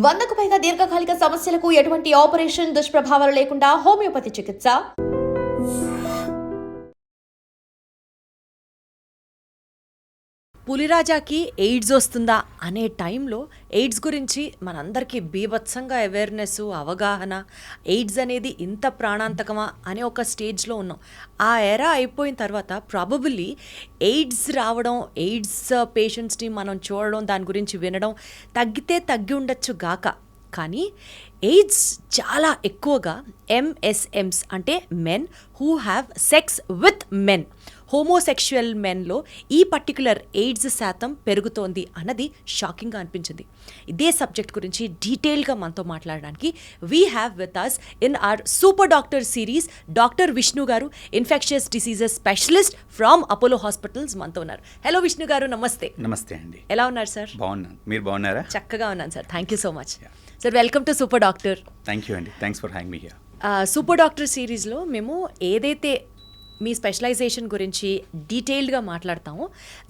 100కు పైగా దీర్ఘకాలిక సమస్యలకు ఎటువంటి ఆపరేషన్ దుష్ప్రభావాలు లేకుండా హోమియోపతి చికిత్స. పులిరాజాకి ఎయిడ్స్ వస్తుందా అనే టైంలో ఎయిడ్స్ గురించి మనందరికీ బీభత్సంగా అవేర్నెస్, అవగాహన, ఎయిడ్స్ అనేది ఇంత ప్రాణాంతకమా అనే ఒక స్టేజ్లో ఉన్నాం. ఆ ఎరా అయిపోయిన తర్వాత ప్రాబబుల్లీ ఎయిడ్స్ రావడం, ఎయిడ్స్ పేషెంట్స్ని మనం చూడడం, దాని గురించి వినడం తగ్గితే తగ్గి ఉండొచ్చు గాక, కానీ ఎయిడ్స్ చాలా ఎక్కువగా MSMs అంటే men who have sex with men, homosexual మెన్లో ఈ పర్టిక్యులర్ ఎయిడ్స్ శాతం పెరుగుతోంది అన్నది షాకింగ్గా అనిపించింది. ఇదే సబ్జెక్ట్ గురించి డీటెయిల్గా మనతో మాట్లాడడానికి we have with us in our super doctor series doctor Vishnu గారు, infectious diseases specialist from Apollo hospitals మనతో ఉన్నారు. హలో విష్ణు గారు, నమస్తే. నమస్తే అండి. ఎలా ఉన్నారు సార్? బాగున్నాను, మీరు బాగున్నారా? చక్కగా ఉన్నాను sir, thank you so much sir. Welcome to super doctor. Thank you అండి, thanks for having me here. Super doctor సిరీస్లో మేము ఏదైతే మీ స్పెషలైజేషన్ గురించి డీటెయిల్డ్గా మాట్లాడతాము,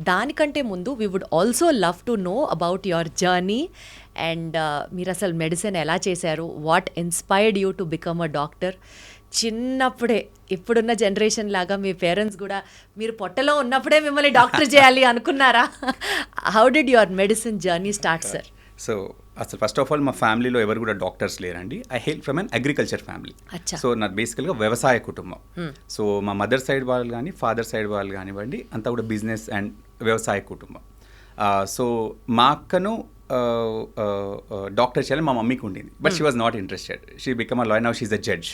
దానికంటే ముందు we would also love to know about your journey and మీరు అసలు మెడిసిన్ ఎలా చేశారు, what inspired you to become a doctor. చిన్నప్పుడే ఇప్పుడున్న జనరేషన్ లాగా మీ పేరెంట్స్ కూడా మీరు పొట్టలో ఉన్నప్పుడే మిమ్మల్ని డాక్టర్ చేయాలి అనుకున్నారా? How did your medicine journey start sir? So అసలు ఫస్ట్ ఆఫ్ ఆల్ మా ఫ్యామిలీలో ఎవరు కూడా డాక్టర్స్ లేరండి. I hail from an agriculture family. So నాకు బేసికల్గా వ్యవసాయ కుటుంబం. సో మా మదర్ సైడ్ వాళ్ళు కానీ ఫాదర్ సైడ్ వాళ్ళు కానివ్వండి, అంతా కూడా బిజినెస్ అండ్ వ్యవసాయ కుటుంబం. సో మా అక్కను డాక్టర్ చేయాలని మా మమ్మీకి ఉండింది, but she was not interested. She become a lawyer, now she is a judge.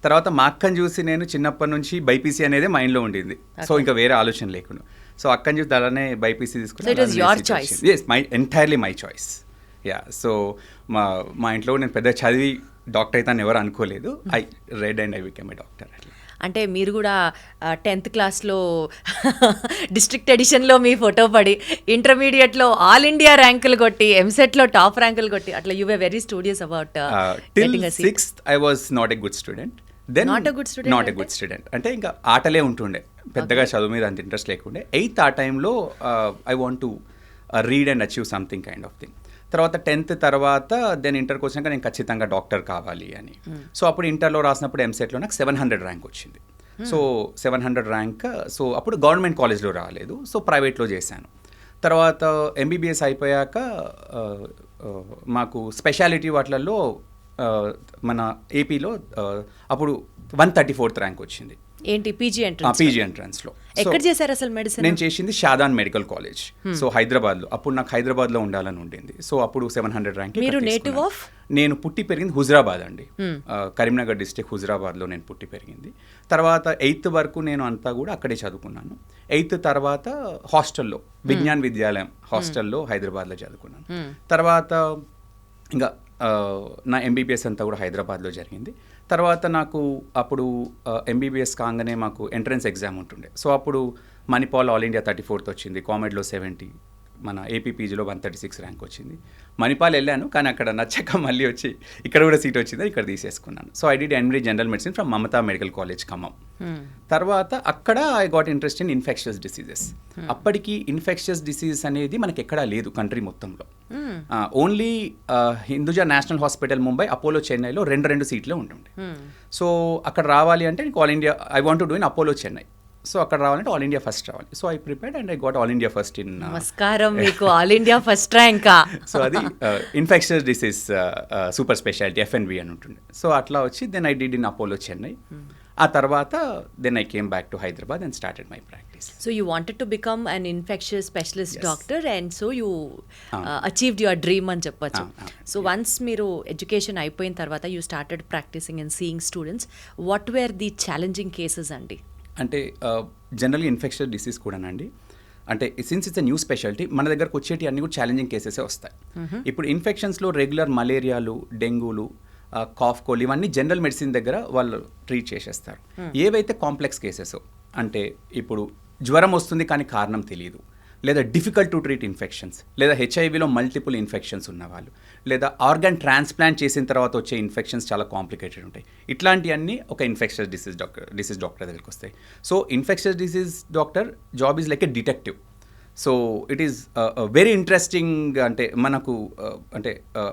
తర్వాత మా అక్కని చూసి నేను చిన్నప్పటి నుంచి బైపీసీ అనేది మైండ్లో ఉండింది. సో ఇంకా వేరే ఆలోచన లేకుండా, సో అక్కని చూసి అలానే బైపీసీ తీసుకుని entirely my choice. Yeah, so మా ఇంట్లో నేను పెద్ద చదివి డాక్టర్ అయితే ఎవరు అనుకోలేదు. I read and I become a doctor. అంటే మీరు కూడా 10th క్లాస్లో డిస్ట్రిక్ట్ ఎడిషన్లో మీ ఫోటో పడి, ఇంటర్మీడియట్లో ఆల్ ఇండియా ర్యాంకులు కొట్టి, ఎంసెట్లో టాప్ ర్యాంకులు కొట్టి, అట్లా you were very studious about. Till 6th I was not a good student. Then not a good student అంటే ఇంకా ఆటలే ఉంటుండే, పెద్దగా చదువు మీద అంత ఇంట్రెస్ట్ లేకుండే. 8th ఆ టైంలో I want to read and achieve something kind of thing. తర్వాత 10th తర్వాత దెన్ ఇంటర్కి వచ్చినాక నేను ఖచ్చితంగా డాక్టర్ కావాలి అని. సో అప్పుడు ఇంటర్లో రాసినప్పుడు ఎంసెట్లో నాకు 700 ర్యాంక్ వచ్చింది. So 700 rank. సో అప్పుడు గవర్నమెంట్ కాలేజ్లో రాలేదు, సో ప్రైవేట్లో చేశాను. తర్వాత MBBS అయిపోయాక మాకు స్పెషాలిటీ వాటిలలో మన ఏపీలో అప్పుడు 134th ర్యాంక్ వచ్చింది. ఏంటి పీజీ ఎంట్రన్స్లో. ఎక్కడ చేశారు అసలు మెడిసిన్? నేను చేసింది షాదాన్ మెడికల్ కాలేజ్, సో హైదరాబాద్లో. అప్పుడు నాకు హైదరాబాద్లో ఉండాలని ఉండింది. సో అప్పుడు 700 ర్యాంక్. మీరు నేటివ్ ఆఫ్? నేను పుట్టి పెరిగింది హుజరాబాద్ అండి, కరీంనగర్ డిస్ట్రిక్ట్ హుజరాబాద్లో నేను పుట్టి పెరిగింది. తర్వాత 8th వరకు నేను అంతా కూడా అక్కడే చదువుకున్నాను. 8th తర్వాత హాస్టల్లో, విజ్ఞాన్ విద్యాలయం హాస్టల్లో హైదరాబాద్లో చదువుకున్నాను. తర్వాత ఇంకా నా MBBS అంతా కూడా హైదరాబాద్లో జరిగింది. తర్వాత నాకు అప్పుడు MBBS కాగానే మాకు ఎంట్రన్స్ ఎగ్జామ్ ఉంటుండే. సో అప్పుడు మణిపాల్ ఆల్ ఇండియా 34th వచ్చింది, కామెడ్లో 70, మన APPGలో 136 ర్యాంక్ వచ్చింది. మణిపాల్ వెళ్ళాను, కానీ అక్కడ నచ్చక మళ్ళీ వచ్చి ఇక్కడ కూడా సీట్ వచ్చింది, ఇక్కడ తీసేసుకున్నాను. So I did MD general medicine from Mamata medical college Khammam. తర్వాత అక్కడ I got interest in infectious diseases. అప్పటికి ఇన్ఫెక్షియస్ డిసీజెస్ అనేది మనకి ఎక్కడా లేదు కంట్రీ మొత్తంలో. Only Hinduja national hospital Mumbai, Apollo చెన్నైలో 2 సీట్లే ఉంటుండే. సో అక్కడ రావాలి అంటే all India I want to do in Apollo Chennai. So అక్కడ రావాలంటే ఆల్ ఇండియా ఫస్ట్ రావాలి. So I prepared and I got all India first in. నమస్కారం, మీకు all India first rank. So అది infectious disease super speciality FNV అని ఉంటుండే. So అట్లా వచ్చి then I did in Apollo Chennai. ఆ తర్వాత then I came back to Hyderabad and started my practice. So you wanted to become an infectious specialist doctor and so you achieved your dream అని చెప్పొచ్చు. So once మీరు education అయిపోయిన తర్వాత you started practising and seeing students, what were the challenging cases అండి? అంటే జనరల్గా infectious disease కూడానండి, అంటే since it's a new speciality, మన దగ్గరకు వచ్చేటి అన్ని కూడా ఛాలెంజింగ్ కేసెసే వస్తాయి. ఇప్పుడు ఇన్ఫెక్షన్స్లో రెగ్యులర్ మలేరియాలు, డెంగూలు, కాఫ్ కోల్ ఇవన్నీ జనరల్ మెడిసిన్ దగ్గర వాళ్ళు ట్రీట్ చేసేస్తారు. ఏవైతే కాంప్లెక్స్ కేసెస్, అంటే ఇప్పుడు జ్వరం వస్తుంది కానీ కారణం తెలియదు, లేదా డిఫికల్ట్ టు ట్రీట్ ఇన్ఫెక్షన్స్, లేదా హెచ్ఐవిలో మల్టిపుల్ ఇన్ఫెక్షన్స్ ఉన్నవాళ్ళు, లేదా ఆర్గాన్ ట్రాన్స్ప్లాంట్ చేసిన తర్వాత వచ్చే ఇన్ఫెక్షన్స్ చాలా కాంప్లికేటెడ్ ఉంటాయి. ఇట్లాంటివన్నీ ఒక ఇన్ఫెక్షస్ డిసీజ్ డాక్టర్ దగ్గరికి వస్తాయి. So infectious disease doctor job is like a detective. So it is very interesting. అంటే మనకు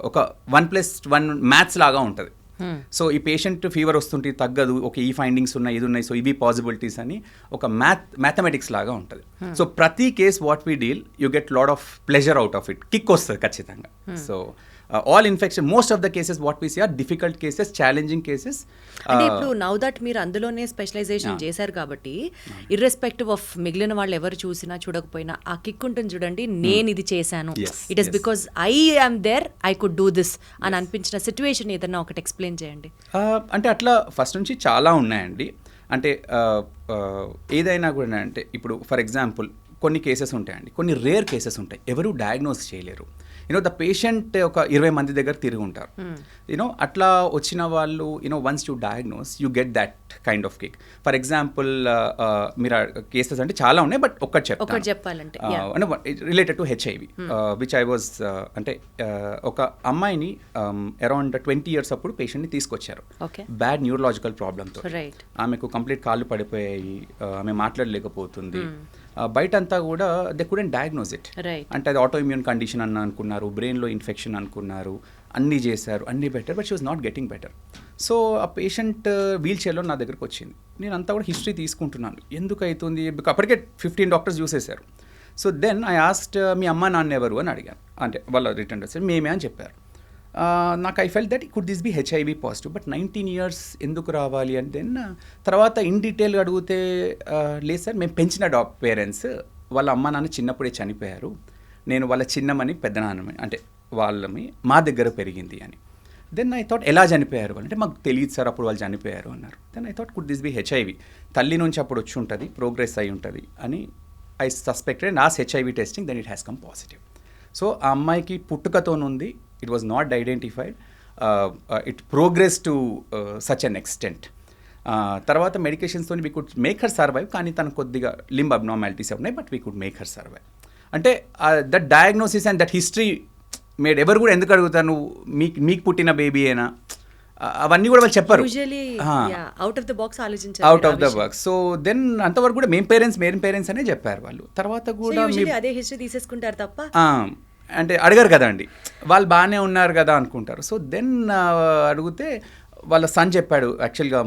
ఒక 1+1 మ్యాథ్స్ లాగా ఉంటుంది. సో ఈ పేషెంట్ ఫీవర్ వస్తుంటే తగ్గదు, ఓకే ఈ ఫైండింగ్స్ ఉన్నాయి, ఇది ఉన్నాయి, సో ఇవి పాసిబిలిటీస్ అని ఒక మ్యాథమెటిక్స్ లాగా ఉంటుంది. సో ప్రతి case what we deal you get lot of pleasure out of it, kick వస్తుంది ఖచ్చితంగా. So all infection most of the cases what we see are difficult cases, challenging cases. అంటే ఇప్పుడు now that మీరు అందులోనే specialisation చేశారు కాబట్టి irrespective of మిగిలిన వాళ్ళు ఎవరు చూసినా చూడకపోయినా ఆ కిక్ ఉంటుంది చూడండి, నేను ఇది చేశాను, it is because I am there, I could do this అని అనిపించిన సిచ్యువేషన్ ఏదన్నా ఒకటి ఎక్స్ప్లెయిన్ చేయండి. అంటే అట్లా ఫస్ట్ నుంచి చాలా ఉన్నాయండి. అంటే ఏదైనా కూడా అంటే ఇప్పుడు ఫర్ ఎగ్జాంపుల్ కొన్ని కేసెస్ ఉంటాయండి, కొన్ని రేర్ కేసెస్ ఉంటాయి, ఎవరు డయాగ్నోస్ చేయలేరు. ద పేషెంట్ ఒక 20 మంది దగ్గర తిరిగి ఉంటారు. అట్లా వచ్చిన వాళ్ళు once you diagnose you get that kind of kick. For example మీరు కేసెస్ అంటే చాలా ఉన్నాయి, బట్ ఒక్కటి చెప్పాలంటే related to HIV which I was అంటే ఒక అమ్మాయిని అరౌండ్ 20 years అప్పుడు పేషెంట్ని తీసుకొచ్చారు బ్యాడ్ న్యూరలాజికల్ ప్రాబ్లమ్తో. ఆమెకు కంప్లీట్ కాళ్ళు పడిపోయాయి, ఆమె మాట్లాడలేకపోతుంది. బయట అంతా కూడా దే కుడెంట్ డయాగ్నోస్ ఇట్. అంటే అది ఆటో ఇమ్యూన్ కండిషన్ అని అనుకున్నారు, బ్రెయిన్లో ఇన్ఫెక్షన్ అనుకున్నారు, అన్నీ చేశారు, అన్నీ better, but she was not getting better. So ఆ పేషెంట్ వీల్ చైర్లో నా దగ్గరకు వచ్చింది. నేను అంతా కూడా హిస్టరీ తీసుకుంటున్నాను, ఎందుకు అవుతుంది, అప్పటికే 15 డాక్టర్స్ చూసేశారు. So then I asked me అమ్మ నాన్న ఎవరు అని అడిగాను. అంటే వాళ్ళ రిటర్న్ వచ్చారు, మేమే అని చెప్పారు. నాకు I felt that could this be HIV positive, but 19 years ఎందుకు రావాలి అని. దెన్ తర్వాత ఇన్ డీటెయిల్ అడిగితే లేదు సార్, మేము పెంచిన పేరెంట్స్, వాళ్ళ అమ్మ నాన్న చిన్నప్పుడే చనిపోయారు, నేను వాళ్ళ చిన్నమని పెద్ద నాన్నమని అంటే వాళ్ళని మా దగ్గర పెరిగింది అని. దెన్ ఐ థాట్ ఎలా చనిపోయారు అంటే మాకు తెలియదు సార్ అప్పుడు వాళ్ళు చనిపోయారు అన్నారు. Then I thought could this be HIV, తల్లి నుంచి అప్పుడు వచ్చి ఉంటుంది, ప్రోగ్రెస్ అయి ఉంటుంది అని ఐ సస్పెక్టెడ్. నాస్ HIV testing, then it has come positive. So ఆ అమ్మాయికి పుట్టుకతోనుంది, it was not identified, it progress to such an extent. తర్వాత మెడికేషన్స్తో we could make her survive, కానీ తనకు కొద్దిగా లింబ్ అబ్నార్మాలిటీస్ ఉన్నాయి, but we could make her survive. అంటే that diagnosis and that history made ఎవరు కూడా ఎందుకు అడుగుతారు నువ్వు మీకు పుట్టిన బేబీ అయినా, అవన్నీ కూడా వాళ్ళు చెప్పరు, అవుట్ ఆఫ్ ద బాక్స్ ఆలోచించారు, out of the box. So then అంతవరకు కూడా మేం పేరెంట్స్ అనే చెప్పారు వాళ్ళు. తర్వాత కూడా అదే హిస్టరీ తీసేసుకుంటారు తప్ప అంటే అడగరు కదా అండి, వాళ్ళు బాగానే ఉన్నారు కదా అనుకుంటారు. సో దెన్ అడిగితే వాళ్ళ సన్ చెప్పాడు, యాక్చువల్గా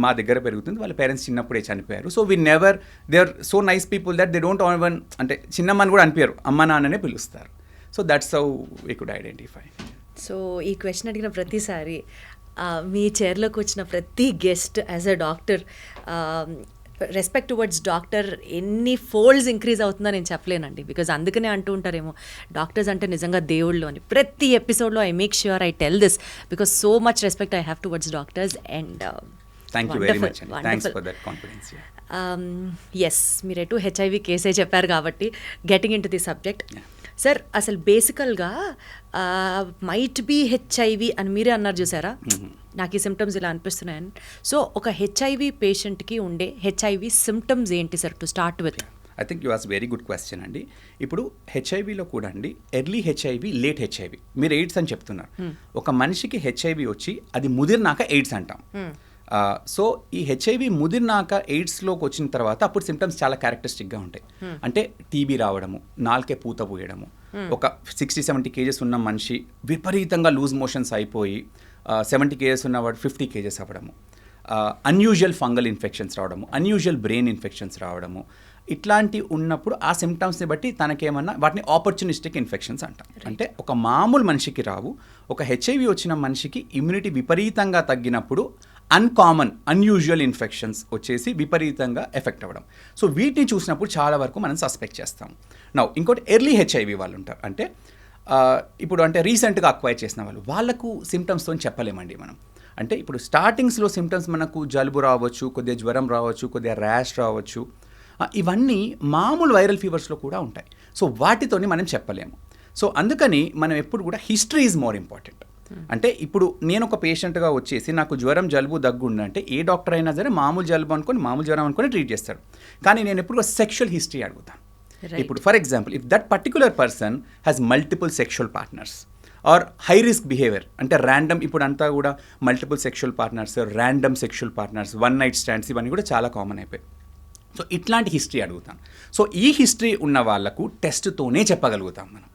మా దగ్గర పెరుగుతుంది, వాళ్ళ పేరెంట్స్ చిన్నప్పుడే చనిపోయారు. So we never, they are so nice people that they don't even అంటే చిన్నమ్మని కూడా అనిపించారు, అమ్మ నాన్ననే పిలుస్తారు. So that's how we could identify. So ఈ క్వశ్చన్ అడిగిన ప్రతిసారి మీ చైర్లోకి వచ్చిన ప్రతి guest as a doctor respect towards doctor ఎన్ని ఫోల్డ్స్ ఇంక్రీజ్ అవుతుందో నేను చెప్పలేనండి. బికాజ్ అందుకనే అంటూ ఉంటారేమో డాక్టర్స్ అంటే నిజంగా దేవుళ్ళు అని. ప్రతి ఎపిసోడ్లో I make sure I tell this because so much respect I have towards doctors. And thank you very much, thanks for that confidence. Yes, మీరు ఎటు హెచ్ఐవి కేసే చెప్పారు కాబట్టి getting into the subject. Sir అసలు బేసికల్గా might be HIV అని మీరే అన్నారు చూసారా, నాకు ఈ సిమ్టమ్స్ ఇలా అనిపిస్తున్నాయని. సో ఒక హెచ్ఐవి పేషెంట్కి ఉండే హెచ్ఐవి సిమ్టమ్స్ ఏంటి sir to start with? I think you ask very good question అండి. ఇప్పుడు హెచ్ఐవిలో కూడా అండి ఎర్లీ హెచ్ఐవి, లేట్ హెచ్ఐవి. మీరు ఎయిడ్స్ అని చెప్తున్నారు, ఒక మనిషికి హెచ్ఐవి వచ్చి అది ముదిరినాక ఎయిడ్స్ అంటాం. సో ఈ హెచ్ఐవి ముదిరినాక ఎయిడ్స్లోకి వచ్చిన తర్వాత అప్పుడు సిమ్టమ్స్ చాలా క్యారెక్టరిస్టిక్గా ఉంటాయి. అంటే టీబీ రావడము, నాలుకే పూత పోయడము, ఒక 60-70 kgs ఉన్న మనిషి విపరీతంగా లూజ్ మోషన్స్ అయిపోయి 70 kgs ఉన్నవాడు 50 kgs అవ్వడము, అన్యూజువల్ ఫంగల్ ఇన్ఫెక్షన్స్ రావడము, అన్యూజువల్ బ్రెయిన్ ఇన్ఫెక్షన్స్ రావడము. ఇట్లాంటి ఉన్నప్పుడు ఆ సిమ్టమ్స్ని బట్టి తనకేమన్నా వాటిని ఆపర్చునిస్టిక్ ఇన్ఫెక్షన్స్ అంటాం. అంటే ఒక మామూలు మనిషికి రావు, ఒక హెచ్ఐవి వచ్చిన మనిషికి ఇమ్యూనిటీ విపరీతంగా తగ్గినప్పుడు అన్కామన్ అన్యూజువల్ ఇన్ఫెక్షన్స్ వచ్చేసి విపరీతంగా ఎఫెక్ట్ అవ్వడం. సో వీటిని చూసినప్పుడు చాలా వరకు మనం సస్పెక్ట్ చేస్తాం. నౌ ఇంకోటి ఎర్లీ హెచ్ఐవి వాళ్ళు ఉంటారు, అంటే ఇప్పుడు అంటే రీసెంట్గా అక్వైర్ చేసిన వాళ్ళకు సిమ్టమ్స్తో చెప్పలేమండి మనం. అంటే ఇప్పుడు స్టార్టింగ్స్లో సిమ్టమ్స్ మనకు జలుబు రావచ్చు, కొద్దిగా జ్వరం రావచ్చు, కొద్దిగా ర్యాష్ రావచ్చు, ఇవన్నీ మామూలు వైరల్ ఫీవర్స్లో కూడా ఉంటాయి. సో వాటితోని మనం చెప్పలేము. సో అందుకని మనం ఎప్పుడు కూడా హిస్టరీ ఈజ్ మోర్ ఇంపార్టెంట్. అంటే ఇప్పుడు నేను ఒక పేషెంట్గా వచ్చేసి నాకు జ్వరం జలుబు దగ్గు ఉందంటే ఏ డాక్టర్ అయినా సరే మామూలు జలుబు అనుకొని మామూలు జ్వరం అనుకొని ట్రీట్ చేస్తాడు. కానీ నేను ఎప్పుడు సెక్షువల్ హిస్టరీ అడుగుతాను. ఇప్పుడు for example if that particular person has multiple sexual partners or high risk behaviour, అంటే ర్యాండమ్, ఇప్పుడు అంతా కూడా multiple sexual partners, random sexual partners, one night stands, ఇవన్నీ కూడా చాలా కామన్ అయిపోయాయి. సో ఇట్లాంటి హిస్టరీ అడుగుతాను. సో ఈ హిస్టరీ ఉన్న వాళ్ళకు టెస్ట్తోనే చెప్పగలుగుతాం మనం.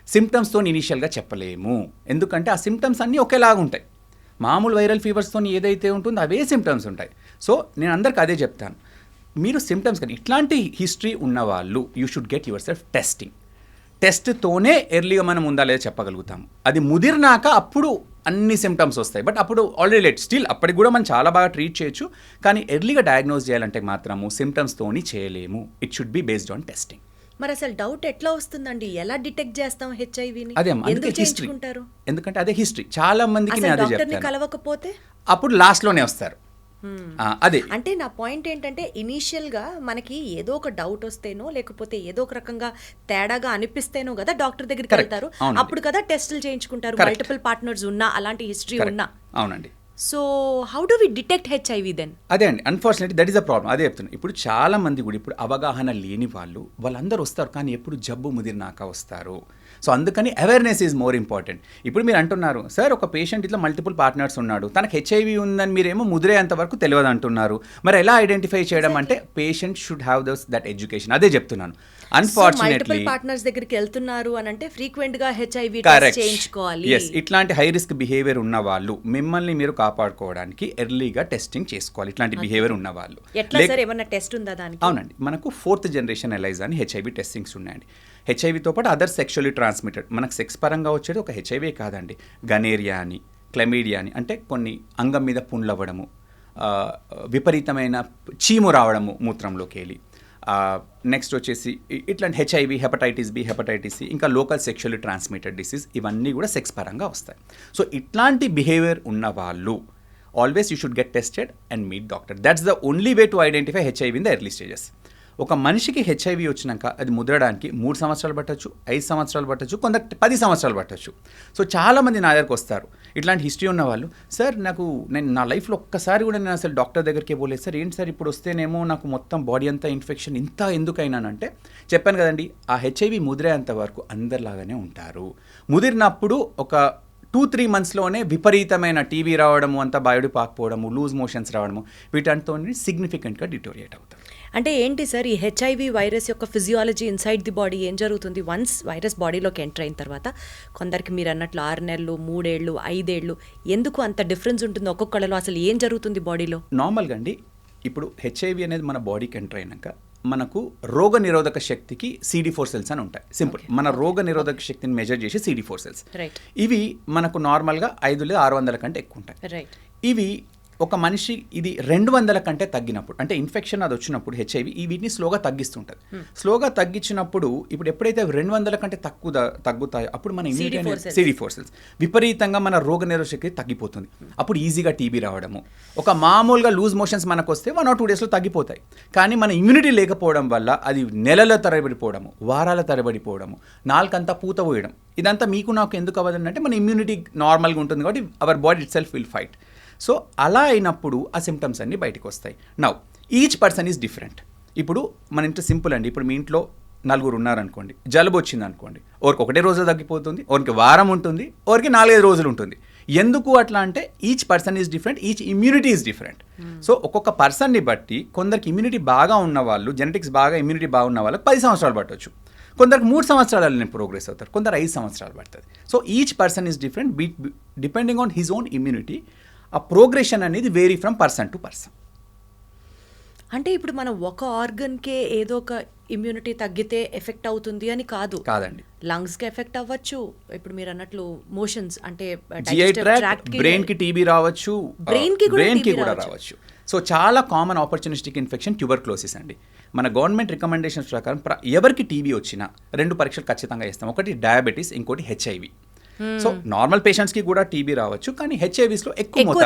సిమ్టమ్స్తో ఇనీషియల్గా చెప్పలేము, ఎందుకంటే ఆ సిమ్టమ్స్ అన్నీ ఒకేలాగా ఉంటాయి. మామూలు వైరల్ ఫీవర్స్తో ఏదైతే ఉంటుందో అవే సిమ్టమ్స్ ఉంటాయి. సో నేను అందరికి అదే చెప్తాను, మీరు సిమ్టమ్స్ కానీ ఇట్లాంటి హిస్టరీ ఉన్నవాళ్ళు you should get yourself testing. టెస్ట్తోనే ఎర్లీగా మనం ఉందా లేదా చెప్పగలుగుతాము. అది ముదిరినాక అప్పుడు అన్ని సిమ్టమ్స్ వస్తాయి, బట్ అప్పుడు ఆల్రెడీ లేట్, స్టిల్ అప్పటికి కూడా మనం చాలా బాగా ట్రీట్ చేయొచ్చు. కానీ ఎర్లీగా డయాగ్నోస్ చేయాలంటే మాత్రము సిమ్టమ్స్తోని చేయలేము. It should be based on testing. మరి అసలు డౌట్ ఎట్లా వస్తుందండి? ఎలా డిటెక్ట్ చేస్తాం హెచ్ఐవిని? అదే ఎందుకు చేయించుకుంటారు? ఎందుకంటే అదే హిస్టరీ. చాలా మందికి నేను అదే డాక్టర్ని చెప్తాను, కలవకపోతే అప్పుడు లాస్ట్లోనే వస్తారు. అదే అంటే నా పాయింట్ ఏంటంటే ఇనీషియల్ గా మనకి ఏదో ఒక డౌట్ వస్తేనో లేకపోతే ఏదో ఒక రకంగా తేడాగా అనిపిస్తేనో కదా డాక్టర్ దగ్గరికి వెళ్తారు. అప్పుడు కదా టెస్టులు చేయించుకుంటారు, మల్టిపుల్ పార్ట్నర్స్ ఉన్నా అలాంటి హిస్టరీ ఉన్నా. అవునండి. So how do we detect HIV then? అదే అండి, unfortunately that is a problem. అదే చెప్తున్నాను, ఇప్పుడు చాలా మంది కూడా ఇప్పుడు అవగాహన లేని వాళ్ళందరూ వస్తారు, కానీ ఎప్పుడు జబ్బు ముదిరినాక వస్తారు. సో అందుకని అవేర్నెస్ ఈజ్ మోర్ ఇంపార్టెంట్. ఇప్పుడు మీరు అంటున్నారు, సార్ ఒక పేషెంట్ ఇట్లా మల్టిపుల్ పార్ట్నర్స్ ఉన్నాడు, తనకు హెచ్ఐవి ఉందని మీరేమో ముదిరేంత వరకు తెలియదు అంటున్నారు. మరి ఎలా ఐడెంటిఫై చేయడం అంటే patient should have that education. అదే చెప్తున్నాను. మల్టిపుల్ పార్ట్నర్స్ దగ్గరికి వెళ్తున్నారు అని అంటే ఫ్రీక్వెంట్ గా హెచ్ఐవి టెస్ట్ చేయించుకోవాలి. yes, ఇట్లాంటి హై రిస్క్ బిహేవియర్ ఉన్న వాళ్ళు మిమ్మల్ని మీరు కాపాడుకోవడానికి ఎర్లీగా టెస్టింగ్ చేసుకోవాలి. ఇట్లాంటి బిహేవియర్ ఉన్న వాళ్ళు. ఎట్లా సార్, ఏమన్నా టెస్ట్ ఉందా దానికి? అవునండి, మనకు 4th జనరేషన్ ఎలైజా అని హెచ్ఐవి టెస్టింగ్స్ ఉన్నాయండి. హెచ్ఐవితో పాటు అదర్ సెక్షువల్లీ ట్రాన్స్మిటెడ్, మనకు సెక్స్ పరంగా వచ్చేది ఒక హెచ్ఐవే కాదండి, గనేరియా అని, క్లెమీడియా అని, అంటే కొన్ని అంగం మీద పుండ్లు అవ్వడము, విపరీతమైన చీము రావడము మూత్రంలోకి వెళ్ళి, నెక్స్ట్ వచ్చేసి ఇట్లాంటి HIV, hepatitis B, hepatitis C, ఇంకా లోకల్ సెక్షువల్లీ ట్రాన్స్మిటెడ్ డిసీజ్, ఇవన్నీ కూడా సెక్స్ పరంగా వస్తాయి. సో ఇట్లాంటి బిహేవియర్ ఉన్న వాళ్ళు always you should get tested and meet doctor. That's the only way to identify HIV in the early stages. ఒక మనిషికి హెచ్ఐవి వచ్చినాక అది ముదరడానికి 3 సంవత్సరాలు పట్టచ్చు, 5 సంవత్సరాలు పట్టచ్చు, కొందరు 10 సంవత్సరాలు పట్టచ్చు. సో చాలామంది నా దగ్గరకు వస్తారు ఇట్లాంటి హిస్టరీ ఉన్న వాళ్ళు, సార్ నేను నా లైఫ్లో ఒక్కసారి కూడా నేను అసలు డాక్టర్ దగ్గరికి పోలేదు సార్, ఏంటి సార్ ఇప్పుడు వస్తేనేమో నాకు మొత్తం బాడీ అంతా ఇన్ఫెక్షన్, ఇంత ఎందుకైనానంటే చెప్పాను కదండి, ఆ హెచ్ఐవి ముదిరేంత వరకు అందరిలాగానే ఉంటారు. ముదిరినప్పుడు ఒక 2-3 మంత్స్లోనే విపరీతమైన టీవీ రావడము, అంతా బయోడి పాకపోవడము, లూజ్ మోషన్స్ రావడము, వీటంతో సిగ్నిఫికెంట్గా డిటోరియేట్ అవుతారు. అంటే ఏంటి సార్ ఈ హెచ్ఐవి వైరస్ యొక్క ఫిజియాలజీ ఇన్సైడ్ ది బాడీ ఏం జరుగుతుంది? వన్స్ వైరస్ బాడీలోకి ఎంటర్ అయిన తర్వాత కొందరికి మీరు అన్నట్లు 6 నెలలు, 3 ఏళ్ళు, 5 ఏళ్ళు, ఎందుకు అంత డిఫరెన్స్ ఉంటుంది ఒక్కొక్కళ్ళలో? అసలు ఏం జరుగుతుంది బాడీలో? నార్మల్గా అండి, ఇప్పుడు హెచ్ఐవి అనేది మన బాడీకి ఎంటర్ అయినాక మనకు రోగ నిరోధక శక్తికి CD4 సెల్స్ అని ఉంటాయి. సింపుల్, మన రోగ నిరోధక శక్తిని మెజర్ చేసి CD4 సెల్స్. ఇవి మనకు నార్మల్గా 5 లేదా 600 కంటే ఎక్కువ ఉంటాయి. ఇవి ఒక మనిషి ఇది 200 కంటే తగ్గినప్పుడు, అంటే ఇన్ఫెక్షన్ అది వచ్చినప్పుడు హెచ్ఐవి వీటిని స్లోగా తగ్గిస్తుంటుంది. స్లోగా తగ్గించినప్పుడు ఇప్పుడు ఎప్పుడైతే 200 కంటే తగ్గుతాయో అప్పుడు మన ఇమ్యూనిటీ CD4 సెల్స్ విపరీతంగా మన రోగ నిరోధక శక్తి తగ్గిపోతుంది. అప్పుడు ఈజీగా టీబీ రావడము, ఒక మామూలుగా లూజ్ మోషన్స్ మనకు వస్తే 1 or 2 డేస్లో తగ్గిపోతాయి. కానీ మన ఇమ్యూనిటీ లేకపోవడం వల్ల అది నెలల తరబడిపోవడము, వారాల తరబడిపోవడము, నాలుకంతా పూత పోయడం, ఇదంతా మీకు నాకు ఎందుకు అవ్వదు అంటే మన ఇమ్యూనిటీ నార్మల్గా ఉంటుంది కాబట్టి our body it self will fight. So అలా అయినప్పుడు ఆ సిమ్టమ్స్ అన్నీ బయటకు వస్తాయి. Now each person is different. ఇప్పుడు మన ఇంట్లో సింపుల్ అండి, ఇప్పుడు మీ ఇంట్లో 4 ఉన్నారనుకోండి, జలుబు వచ్చింది అనుకోండి, ఒకరికి 1 రోజు తగ్గిపోతుంది, ఒకరికి వారం ఉంటుంది, ఒకరికి 4-5 రోజులు ఉంటుంది. ఎందుకు అట్లా అంటే each person is different, each immunity is different. So ఒక్కొక్క పర్సన్ని బట్టి కొందరికి ఇమ్యూనిటీ బాగా ఉన్న వాళ్ళు, జెనెటిక్స్ బాగా ఇమ్యూనిటీ బాగున్న వాళ్ళకి 10 సంవత్సరాలు పట్టవచ్చు, కొందరికి 3 సంవత్సరాలలో ప్రోగ్రెస్ అవుతారు, కొందరు 5 సంవత్సరాలు పడుతుంది. So each person is different depending on his own immunity. ఆ ప్రోగ్రెషన్ అనేది vary from person to person. అంటే ఇప్పుడు మనం ఒక ఆర్గన్కే ఏదో ఒక ఇమ్యూనిటీ తగ్గితే ఎఫెక్ట్ అవుతుంది అని కాదండి. లంగ్స్కి ఎఫెక్ట్ అవ్వచ్చు, ఇప్పుడు మీరు అన్నట్లు మోషన్స్ అంటే బ్రెయిన్కి టీబీ రావచ్చు, బ్రెయిన్కి కూడా రావచ్చు. సో చాలా కామన్ ఆపర్చునిస్టిక్ ఇన్ఫెక్షన్ ట్యూబర్క్లోసిస్ అండి. మన గవర్నమెంట్ రికమెండేషన్స్ ప్రకారం ఎవరికి టీబీ వచ్చినా 2 పరీక్షలు ఖచ్చితంగా చేస్తాం. ఒకటి డయాబెటీస్, ఇంకోటి హెచ్ఐవి. సో నార్మల్ పేషెంట్స్కి కూడా టీబీ రావచ్చు, కానీ హెచ్ఐవిస్లో ఎక్కువ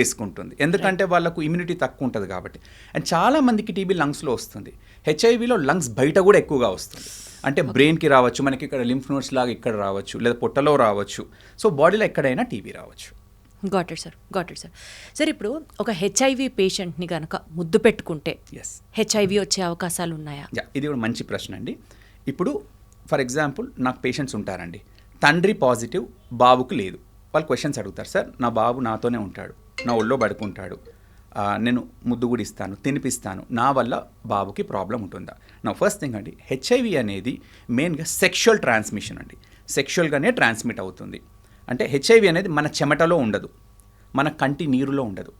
రిస్క్ ఉంటుంది, ఎందుకంటే వాళ్ళకు ఇమ్యూనిటీ తక్కువ ఉంటుంది కాబట్టి. అండ్ చాలా మందికి టీబీ లంగ్స్లో వస్తుంది, హెచ్ఐవిలో లంగ్స్ బయట కూడా ఎక్కువగా వస్తుంది. అంటే బ్రెయిన్కి రావచ్చు, మనకి ఇక్కడ లింఫ్ నోడ్స్ లాగా ఇక్కడ రావచ్చు, లేదా పొట్టలో రావచ్చు. సో బాడీలో ఎక్కడైనా టీబీ రావచ్చు. Got it sir. సార్ ఇప్పుడు ఒక హెచ్ఐవి పేషెంట్ని కనుక ముద్దు పెట్టుకుంటే హెచ్ఐవి వచ్చే అవకాశాలు ఉన్నాయా? ఇది కూడా మంచి ప్రశ్న అండి. ఇప్పుడు ఫర్ ఎగ్జాంపుల్ నాకు పేషెంట్స్ ఉంటారండి, తండ్రి పాజిటివ్, బాబుకు లేదు. వాళ్ళు క్వశ్చన్స్ అడుగుతారు, సార్ నా బాబు నాతోనే ఉంటాడు, నా ఒళ్ళో పడుకుంటాడు, నేను ముద్దు కూడా ఇస్తాను, తినిపిస్తాను, నా వల్ల బాబుకి ప్రాబ్లం ఉంటుందా? నా ఫస్ట్ థింగ్ అండి, హెచ్ఐవి అనేది మెయిన్గా సెక్షువల్ ట్రాన్స్మిషన్ అండి. సెక్షువల్గానే ట్రాన్స్మిట్ అవుతుంది. అంటే హెచ్ఐవి అనేది మన చెమటలో ఉండదు, మన కంటి నీరులో ఉండదు,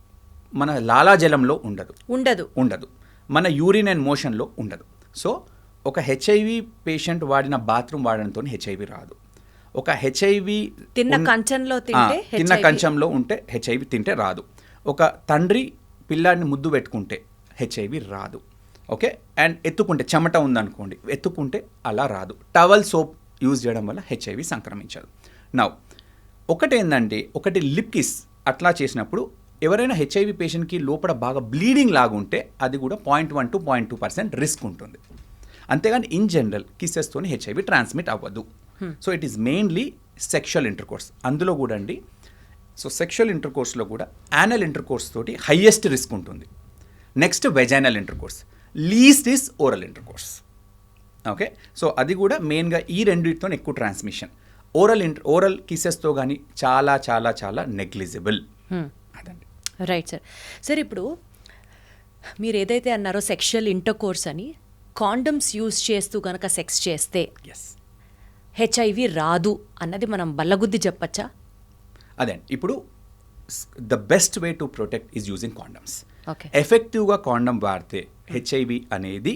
మన లాలాజలంలో ఉండదు, మన యూరిన్ అండ్ మోషన్లో ఉండదు. సో ఒక హెచ్ఐవి పేషెంట్ వాడిన బాత్రూమ్ వాడడంతో హెచ్ఐవి రాదు. ఒక హెచ్ఐవి తిన్న కంచంలో ఉంటే హెచ్ఐవి తింటే రాదు. ఒక తండ్రి పిల్లాడిని ముద్దు పెట్టుకుంటే హెచ్ఐవి రాదు. ఓకే, అండ్ ఎత్తుకుంటే చెమట ఉందనుకోండి, ఎత్తుకుంటే అలా రాదు. టవల్ సోప్ యూజ్ చేయడం వల్ల హెచ్ఐవి సంక్రమించదు. నౌ ఒకటేందంటే, ఒకటి లిప్ కిస్ అట్లా చేసినప్పుడు ఎవరైనా హెచ్ఐవి పేషెంట్కి లోపల బాగా బ్లీడింగ్ లాగుంటే అది కూడా 0.1 to 0.2% రిస్క్ ఉంటుంది. అంతేగాని ఇన్ జనరల్ కిసెస్తోని హెచ్ఐవి ట్రాన్స్మిట్ అవ్వదు. So it is mainly sexual intercourse. అందులో కూడా అండి, సో సెక్షువల్ ఇంటర్కోర్స్లో కూడా యానల్ ఇంటర్కోర్స్ తోటి హైయెస్ట్ రిస్క్ ఉంటుంది. Next vaginal intercourse, least is oral intercourse. Okay, so అది కూడా మెయిన్గా ఈ రెండింటితో ఎక్కువ ట్రాన్స్మిషన్. ఓరల్ కిసెస్తో కానీ చాలా చాలా చాలా నెగ్లిజిబుల్. అదండి. Right sir. సార్ ఇప్పుడు మీరు ఏదైతే అన్నారో సెక్షువల్ ఇంటర్కోర్స్ అని, కాండమ్స్ యూజ్ చేస్తూ కనుక సెక్స్ చేస్తే హెచ్ఐవి రాదు అన్నది మనం బల్లగుద్ది చెప్పచ్చా? అదే ఇప్పుడు the best way to protect is using condoms. Okay, ఎఫెక్టివ్గా కాండమ్ వాడితే హెచ్ఐవి అనేది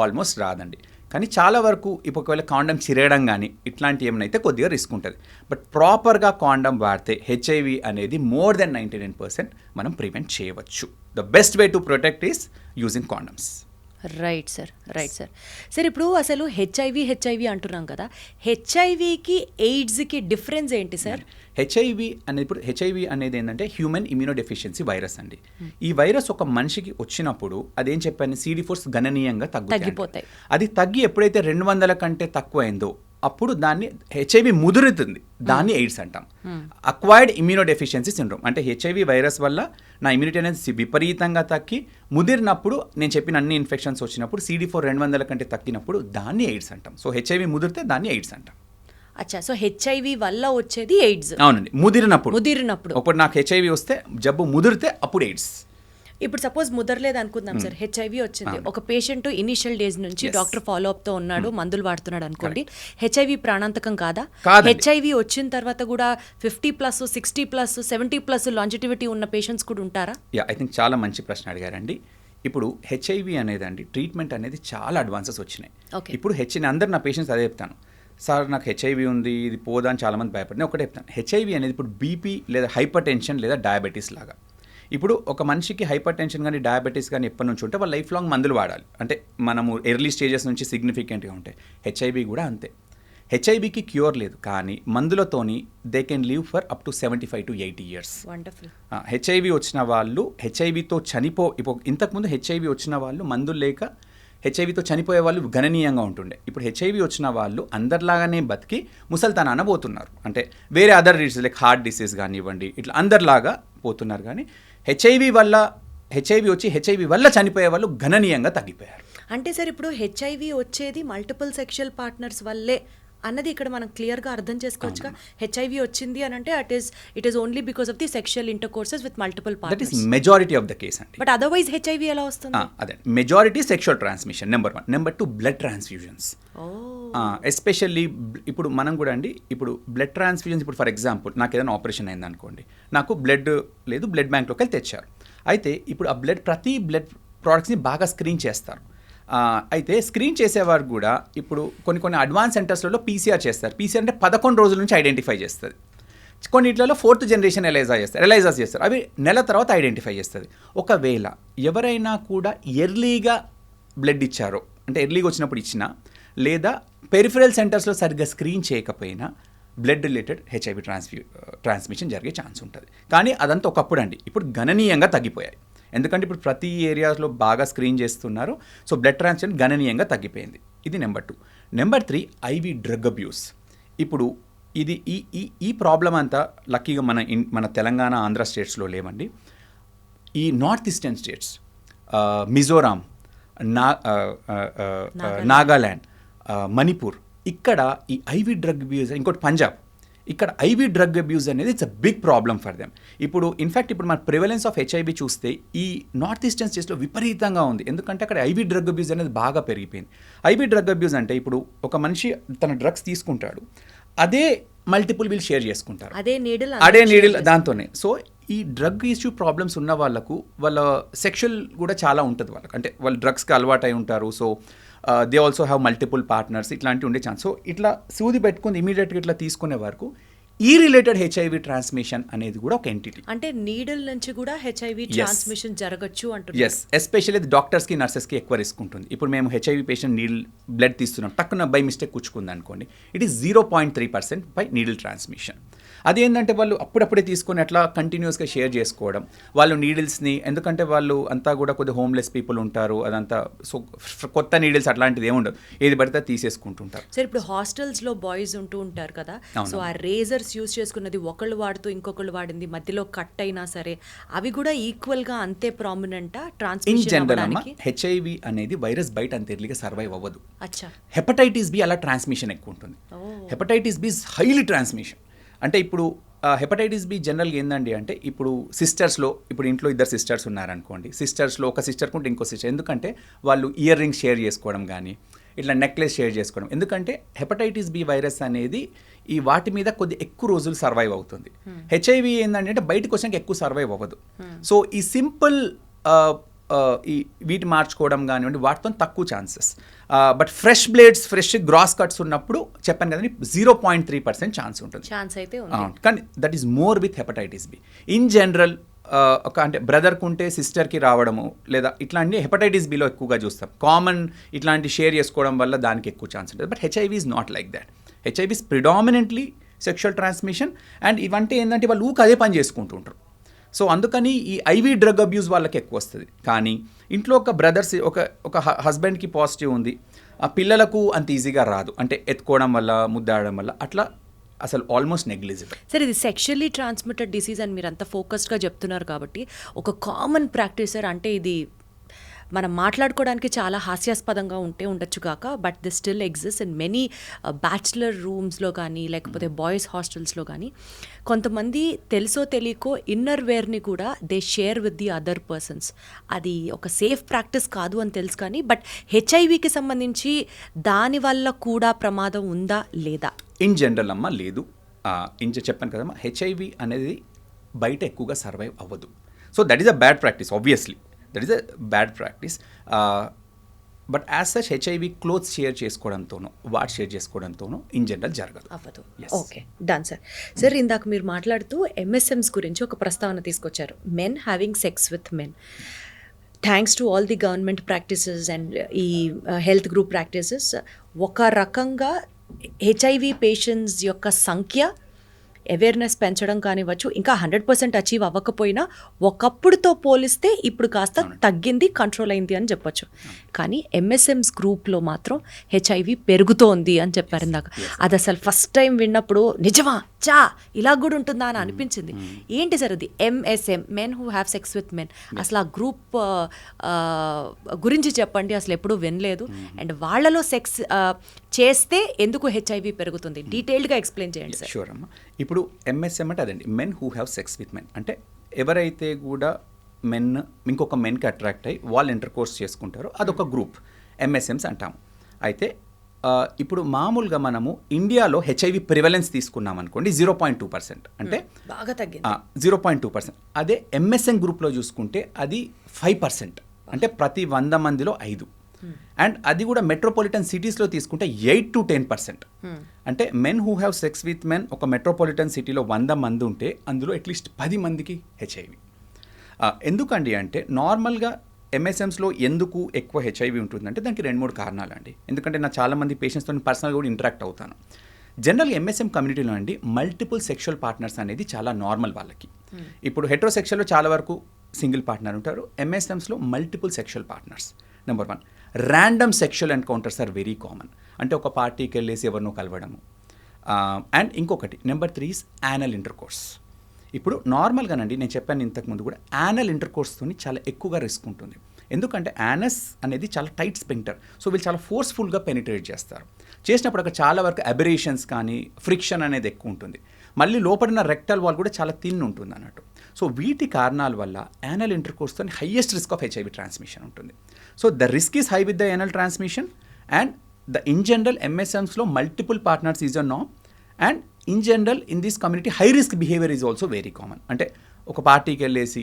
ఆల్మోస్ట్ రాదండి. కానీ చాలా వరకు ఇప్పుడు ఒకవేళ కాండమ్ చిరేయడం కానీ ఇట్లాంటి ఏమైనా అయితే కొద్దిగా రిస్క్ ఉంటుంది. బట్ ప్రాపర్గా కాండమ్ వాడితే హెచ్ఐవి అనేది మోర్ దెన్ 99% మనం ప్రివెంట్ చేయవచ్చు. The best way to protect is using condoms. Right sir. Sir ఇప్పుడు అసలు హెచ్ఐవి అంటున్నాం కదా, హెచ్ఐవికి ఎయిడ్స్కి డిఫరెన్స్ ఏంటి సార్? హెచ్ఐవి అనేది ఏంటంటే హ్యూమన్ ఇమ్యూనోడెఫిషియన్సీ వైరస్ అండి. ఈ వైరస్ ఒక మనిషికి వచ్చినప్పుడు అదేం చెప్పాను, CD4 గణనీయంగా తగ్గిపోతాయి. అది తగ్గి ఎప్పుడైతే 200 కంటే తక్కువ అయిందో అప్పుడు దాన్ని హెచ్ఐవి ముదురుతుంది, దాన్ని ఎయిడ్స్ అంటాం. అక్వైర్డ్ ఇమ్యూనోడెఫిషియన్సీ సిండ్రోమ్ అంటే హెచ్ఐవి వైరస్ వల్ల నా ఇమ్యూనిటీ అనేది విపరీతంగా తగ్గి ముదిరినప్పుడు, నేను చెప్పిన అన్ని ఇన్ఫెక్షన్స్ వచ్చినప్పుడు CD4 200 కంటే తగ్గినప్పుడు దాన్ని ఎయిడ్స్ అంటాం. సో హెచ్ఐవి ముదిరితే దాన్ని ఎయిడ్స్ అంటాం. అచ్చా, సో హెచ్ఐవి వల్ల వచ్చేది ఎయిడ్స్? అవునండి, ముదిరినప్పుడు. ఇప్పుడు నాకు హెచ్ఐవి వస్తే జబ్బు ముదిరితే అప్పుడు ఎయిడ్స్. ఇప్పుడు సపోజ్ ముదరలేదు అనుకుందాం సార్, హెచ్ఐవి వచ్చింది, ఒక పేషెంట్ ఇనిషియల్ డేస్ నుంచి డాక్టర్ ఫాలో అప్ తో ఉన్నాడు, మందులు వాడుతున్నాడు అనుకోండి, హెచ్ఐవి ప్రాణాంతకం కాదా? హెచ్ఐవి వచ్చిన తర్వాత కూడా 50+, 60+, 70+ లాంజిటివిటీ ఉన్న పేషెంట్స్ కూడా ఉంటారా? ఐ థింక్ చాలా మంచి ప్రశ్న అడిగారండి. ఇప్పుడు హెచ్ఐవి అనేది అండి ట్రీట్మెంట్ అనేది చాలా అడ్వాన్సెస్ వచ్చినాయి. ఇప్పుడు అందరు నా పేషెంట్స్ అదే చెప్తాను, సార్ నాకు హెచ్ఐవి ఉంది, ఇది పోదా అని చాలామంది భయపడి ఒకటే చెప్తాను, హెచ్ఐవి అనేది ఇప్పుడు బీపీ లేదా హైపర్ టెన్షన్ లేదా డయాబెటీస్ లాగా. ఇప్పుడు ఒక మనిషికి హైపర్ టెన్షన్ కానీ డయాబెటీస్ కానీ ఎప్పటి నుంచి ఉంటే వాళ్ళు లైఫ్ లాంగ్ మందులు వాడాలి. అంటే మనము ఎర్లీ స్టేజెస్ నుంచి సిగ్నిఫికెంట్గా ఉంటాయి. హెచ్ఐవి కూడా అంతే. హెచ్ఐవికి క్యూర్ లేదు, కానీ మందులతోని they can live for up to 75 to 80 years. HIV వచ్చిన వాళ్ళు హెచ్ఐవితో ఇప్పుడు ఇంతకుముందు హెచ్ఐవి వచ్చిన వాళ్ళు మందులు లేక హెచ్ఐవితో చనిపోయే వాళ్ళు గణనీయంగా ఉంటుండే. ఇప్పుడు హెచ్ఐవి వచ్చిన వాళ్ళు అందరిలాగానే బతికి ముసల్తనాన పోతున్నారు. అంటే వేరే other disease like heart disease కానివ్వండి, ఇట్లా అందరిలాగా పోతున్నారు. కానీ హెచ్ఐవి వచ్చి హెచ్ఐవి వల్ల చనిపోయే వాళ్ళు గణనీయంగా తగ్గిపోయారు. అంటే సార్ ఇప్పుడు హెచ్ఐవి వచ్చేది మల్టిపుల్ సెక్షువల్ పార్ట్నర్స్ వల్లే అన్నది ఇక్కడ మనం క్లియర్గా అర్థం చేసుకోవచ్చుగా. హెచ్ఐవి వచ్చింది అని అంటే it is only because of the sexual intercourses with multiple partners. That is majority of the case అండి. బట్ అదర్వైజ్ హెచ్ఐవి ఎలా వస్తుంది? అదే majority sexual transmission number 1. Number 2 blood transfusions. Especially ఇప్పుడు మనం కూడా అండి, ఇప్పుడు బ్లడ్ ట్రాన్స్ఫ్యూజన్స్, ఇప్పుడు ఫర్ ఎగ్జాంపుల్ నాకు ఏదైనా ఆపరేషన్ అయింది అనుకోండి, నాకు బ్లడ్ లేదు, బ్లడ్ బ్యాంక్లోకి వెళ్ళి తెచ్చారు. అయితే ఇప్పుడు ఆ ప్రతి బ్లడ్ ప్రోడక్ట్స్ని బాగా స్క్రీన్ చేస్తారు. అయితే స్క్రీన్ చేసేవారు కూడా ఇప్పుడు కొన్ని అడ్వాన్స్ సెంటర్స్లలో PCR చేస్తారు. PCR అంటే 11 రోజుల నుంచి ఐడెంటిఫై చేస్తుంది. కొన్నిట్లలో 4th జనరేషన్ ఎలైజాస్ చేస్తారు, అవి నెల తర్వాత ఐడెంటిఫై చేస్తుంది. ఒకవేళ ఎవరైనా కూడా ఎర్లీగా బ్లడ్ ఇచ్చారో, అంటే ఎర్లీగా వచ్చినప్పుడు ఇచ్చినా, లేదా పెరిఫరల్ సెంటర్స్లో సరిగ్గా స్క్రీన్ చేయకపోయినా బ్లడ్ రిలేటెడ్ హెచ్ఐవి ట్రాన్స్మిషన్ జరిగే ఛాన్స్ ఉంటుంది. కానీ అదంతా ఒకప్పుడు అండి, ఇప్పుడు గణనీయంగా తగ్గిపోయాయి. ఎందుకంటే ఇప్పుడు ప్రతి ఏరియాస్లో బాగా స్క్రీన్ చేస్తున్నారు. సో బ్లడ్ ట్రాన్స్ఫ్యూజన్ గణనీయంగా తగ్గిపోయింది. ఇది number 2. Number 3 IV drug abuse. ఇప్పుడు ఇది ఈ ప్రాబ్లం అంతా లక్కీగా మన తెలంగాణ, ఆంధ్ర స్టేట్స్లో లేవండి. ఈ north eastern states, Mizoram, Nagaland, Manipur, ఇక్కడ ఈ ఐవి డ్రగ్ అబ్యూస్, ఇంకోటి పంజాబ్, ఇక్కడ ఐవీ డ్రగ్ అబ్యూస్ అనేది it's a big problem for them. ఇప్పుడు ఇన్ఫ్యాక్ట్ ఇప్పుడు మన ప్రివలెన్స్ ఆఫ్ హెచ్ఐవి చూస్తే ఈ నార్త్ ఈస్టర్న్ స్టేట్స్లో విపరీతంగా ఉంది. ఎందుకంటే అక్కడ ఐవీ డ్రగ్ అబ్యూస్ అనేది బాగా పెరిగిపోయింది. ఐవీ డ్రగ్ అబ్యూస్ అంటే ఇప్పుడు ఒక మనిషి తన డ్రగ్స్ తీసుకుంటాడు, అదే మల్టిపుల్ వీళ్ళు షేర్ చేసుకుంటారు, అదే నీడిల్ దాంతోనే. సో ఈ డ్రగ్ ఇష్యూ ప్రాబ్లమ్స్ ఉన్న వాళ్ళకు వాళ్ళ సెక్షువల్ కూడా చాలా ఉంటుంది వాళ్ళకి, అంటే వాళ్ళు డ్రగ్స్కి అలవాటు అయి ఉంటారు. So they also have multiple partners, ఇట్లాంటివి ఉండే ఛాన్స్. సో ఇట్లా సూది పెట్టుకుని ఇమీడియట్గా ఇట్లా తీసుకునే వరకు ఈ రిలేటెడ్ హెచ్ఐవి ట్రాన్స్మిషన్ అనేది కూడా ఒక ఎంటిటీ. అంటే నీడిల్ నుంచి కూడా హెచ్ఐవి ట్రాన్స్మిషన్ జరగచ్చు అంటున్నారు. ఎస్, ఎస్పెషల్లీ డాక్టర్స్కి నర్సెస్కి ఎక్కువ రిస్క్ ఉంటుంది. ఇప్పుడు మేము హెచ్ఐవి పేషెంట్ నీడిల్ బ్లడ్ తీస్తున్నాం, టక్కున బై మిస్టేక్ కూర్చుకుంది అనుకోండి, it is 0.3% by needle transmission. అదేంటంటే వాళ్ళు అప్పుడప్పుడే తీసుకొని అట్లా కంటిన్యూస్గా షేర్ చేసుకోవడం, వాళ్ళు నీడిల్స్ని, ఎందుకంటే వాళ్ళు అంతా కూడా కొద్దిగా హోమ్లెస్ పీపుల్ ఉంటారు, అదంతా సో కొత్త నీడిల్స్ అట్లాంటిది ఏముండదు, ఏది పడితే తీసేసుకుంటుంటారు. సరే, ఇప్పుడు హాస్టల్స్లో బాయ్స్ ఉంటూ ఉంటారు కదా, సో ఆ రేజర్స్ యూజ్ చేసుకున్నది ఒకళ్ళు వాడుతూ ఇంకొకళ్ళు వాడింది మధ్యలో కట్ అయినా సరే అవి కూడా ఈక్వల్గా అంతే ప్రామినెంటా ట్రాన్స్మిషన్? ఇన్ జనరల్ అమ్మా, హెచ్ఐవి అనేది వైరస్ బయట అంత ఎర్లీగా సర్వైవ్ అవ్వదు. అచ్చా. హెపటైటిస్ బి అలా ట్రాన్స్మిషన్ ఎక్కువ ఉంటుంది. Hepatitis B is highly transmission. అంటే ఇప్పుడు హెపటైటిస్ బి జనరల్గా ఏందండి అంటే, ఇప్పుడు సిస్టర్స్లో, ఇప్పుడు ఇంట్లో ఇద్దరు సిస్టర్స్ ఉన్నారనుకోండి, సిస్టర్స్లో ఒక సిస్టర్ కుంటే ఇంకో సిస్టర్, ఎందుకంటే వాళ్ళు ఇయర్ రింగ్స్ షేర్ చేసుకోవడం కానీ ఇట్లా నెక్లెస్ షేర్ చేసుకోవడం, ఎందుకంటే హెపటైటిస్ బి వైరస్ అనేది ఈ వాటి మీద కొద్ది ఎక్కువ రోజులు సర్వైవ్ అవుతుంది. హెచ్ఐవి ఏంటంటే బయటకు వచ్చాక ఎక్కువ సర్వైవ్ అవ్వదు. సో ఈ సింపుల్ ఈ వీటి మార్చుకోవడం కానివ్వండి వాటితో తక్కువ chances. But fresh blades, fresh gross cuts ఉన్నప్పుడు చెప్పాను కదండి 0.3% ఛాన్స్ ఉంటుంది. ఛాన్స్ అయితే కానీ that is more with hepatitis B. In general ఒక అంటే బ్రదర్కి ఉంటే సిస్టర్కి రావడము లేదా ఇట్లాంటి హెపటైటిస్ బిలో ఎక్కువగా చూస్తాం. కామన్ ఇట్లాంటి షేర్ చేసుకోవడం వల్ల దానికి ఎక్కువ ఛాన్స్ ఉంటుంది. But HIV is not like that. HIV is predominantly sexual transmission. And ఇవంటే ఏంటంటే వాళ్ళు ఊరికి అదే పని చేసుకుంటూ ఉంటారు. సో అందుకని ఈ ఐవీ డ్రగ్ అబ్యూస్ వాళ్ళకి ఎక్కువ వస్తుంది. కానీ ఇంట్లో ఒక బ్రదర్స్ ఒక హస్బెండ్కి పాజిటివ్ ఉంది, ఆ పిల్లలకు అంత ఈజీగా రాదు, అంటే ఎత్తుకోవడం వల్ల ముద్దాడడం వల్ల అట్లా అసలు ఆల్మోస్ట్ నెగ్లిజిబుల్. సరే, ఇది సెక్షువల్లీ ట్రాన్స్మిటెడ్ డిసీజ్ అని మీరు అంత ఫోకస్డ్గా చెప్తున్నారు కాబట్టి ఒక కామన్ ప్రాక్టీసర్, అంటే ఇది మనం మాట్లాడుకోవడానికి చాలా హాస్యాస్పదంగా ఉండొచ్చు కాక, but this still exist in many bachelor రూమ్స్లో కానీ లేకపోతే బాయ్స్ హాస్టల్స్లో కానీ కొంతమంది తెలుసో తెలియకో ఇన్నర్ వేర్ని కూడా they share with the other persons. అది ఒక సేఫ్ ప్రాక్టీస్ కాదు అని తెలుసు కానీ, బట్ హెచ్ఐవికి సంబంధించి దానివల్ల కూడా ప్రమాదం ఉందా లేదా? ఇన్ జనరల్ అమ్మ లేదు. చెప్పాను కదమ్మా, హెచ్ఐవి అనేది బయట ఎక్కువగా సర్వైవ్ అవ్వదు. So that is a bad practice, obviously that is a bad practice. But as such HIV clothes share చేసుకోవడంతోనో వాట్ షేర్ చేసుకోవడంతోనో ఇన్ జనరల్ జరగదు. అవ్వదు. Okay, done sir. సార్, ఇందాక మీరు మాట్లాడుతూ ఎంఎస్ఎంస్ గురించి ఒక ప్రస్తావన తీసుకొచ్చారు, men having sex with men. Thanks to all the government practices and ఈ హెల్త్ గ్రూప్ ప్రాక్టీసెస్ ఒక రకంగా హెచ్ఐవి పేషెంట్స్ యొక్క సంఖ్య అవేర్నెస్ పెంచడం కానివ్వచ్చు, ఇంకా 100% అచీవ్ అవ్వకపోయినా ఒకప్పుడుతో పోలిస్తే ఇప్పుడు కాస్త తగ్గింది, కంట్రోల్ అయింది అని చెప్పొచ్చు. కానీ ఎంఎస్ఎంస్ గ్రూప్లో మాత్రం హెచ్ఐవి పెరుగుతోంది అని చెప్పారు ఇందాక. అది అసలు ఫస్ట్ టైం విన్నప్పుడు నిజమా ఇలా కూడా ఉంటుందా అని అనిపించింది. ఏంటి సార్ అది MSM, men who have sex with men? అసలు ఆ గ్రూప్ గురించి చెప్పండి, అసలు ఎప్పుడూ వినలేదు. అండ్ వాళ్ళలో సెక్స్ చేస్తే ఎందుకు హెచ్ఐవి పెరుగుతుంది, డీటెయిల్డ్గా ఎక్స్ప్లెయిన్ చేయండి సార్. షూర్ అమ్మా. ఇప్పుడు ఎంఎస్ఎం అంటే అదండి, men who have sex with men. అంటే ఎవరైతే కూడా మెన్ ఇంకొక మెన్కి అట్రాక్ట్ అయ్యి వాళ్ళు ఇంటర్ కోర్స్ చేసుకుంటారో అదొక గ్రూప్, ఎంఎస్ఎంస్ అంటాము. అయితే ఇప్పుడు మామూలుగా మనము ఇండియాలో హెచ్ఐవి ప్రివలెన్స్ తీసుకున్నాం అనుకోండి 0.2%, అంటే బాగా తగ్గింది 0.2%. అదే ఎంఎస్ఎం గ్రూప్లో చూసుకుంటే అది 5%, అంటే ప్రతి 100 మందిలో 5. అండ్ అది కూడా మెట్రోపాలిటన్ సిటీస్లో తీసుకుంటే 8 to 10%. అంటే men who have sex with men ఒక మెట్రోపాలిటన్ సిటీలో 100 మంది ఉంటే అందులో అట్లీస్ట్ 10 మందికి హెచ్ఐవి. ఎందుకండి అంటే నార్మల్గా ఎంఎస్ఎంస్లో ఎందుకు ఎక్కువ హెచ్ఐవి ఉంటుందంటే దానికి 2-3 కారణాలు అండి. ఎందుకంటే నా చాలామంది పేషెంట్స్తో పర్సనల్గా కూడా ఇంటరాక్ట్ అవుతాను. జనరల్గా ఎంఎస్ఎం కమ్యూనిటీలో అండి మల్టిపుల్ సెక్షువల్ పార్ట్నర్స్ అనేది చాలా నార్మల్ వాళ్ళకి. ఇప్పుడు హెట్రోసెక్షువల్లో చాలా వరకు సింగిల్ పార్ట్నర్ ఉంటారు, ఎంఎస్ఎంస్లో multiple sexual partners. Number 1, random sexual encounters are very common, అంటే ఒక పార్టీకి వెళ్ళేసి ఎవరినో కలవడము. అండ్ ఇంకొకటి నెంబర్ 3 ఈస్ యానల్ ఇంటర్కోర్స్. ఇప్పుడు నార్మల్గానండి నేను చెప్పాను ఇంతకుముందు కూడా యానల్ ఇంటర్కోర్స్తో చాలా ఎక్కువగా రిస్క్ ఉంటుంది. ఎందుకంటే యానస్ అనేది చాలా టైట్ స్పింక్టర్, సో వీళ్ళు చాలా ఫోర్స్ఫుల్గా పెనిట్రేట్ చేస్తారు. చేసినప్పుడు అక్కడ చాలా వరకు అబరేషన్స్ కానీ ఫ్రిక్షన్ అనేది ఎక్కువ ఉంటుంది. మళ్ళీ లోపడిన రెక్టల్ వాల్ కూడా చాలా థిన్ ఉంటుంది అన్నట్టు. సో వీటి కారణాల వల్ల యానల్ ఇంటర్కోర్స్తో highest risk of HIV transmission ఉంటుంది. So the risk is high with the anal transmission and in general ఎంఎస్ఎమ్స్లో మల్టిపుల్ పార్ట్నర్స్ ఈజ్ అ నామ్ and in general in this community high risk behaviour is also very common. అంటే ఒక పార్టీకి వెళ్ళేసి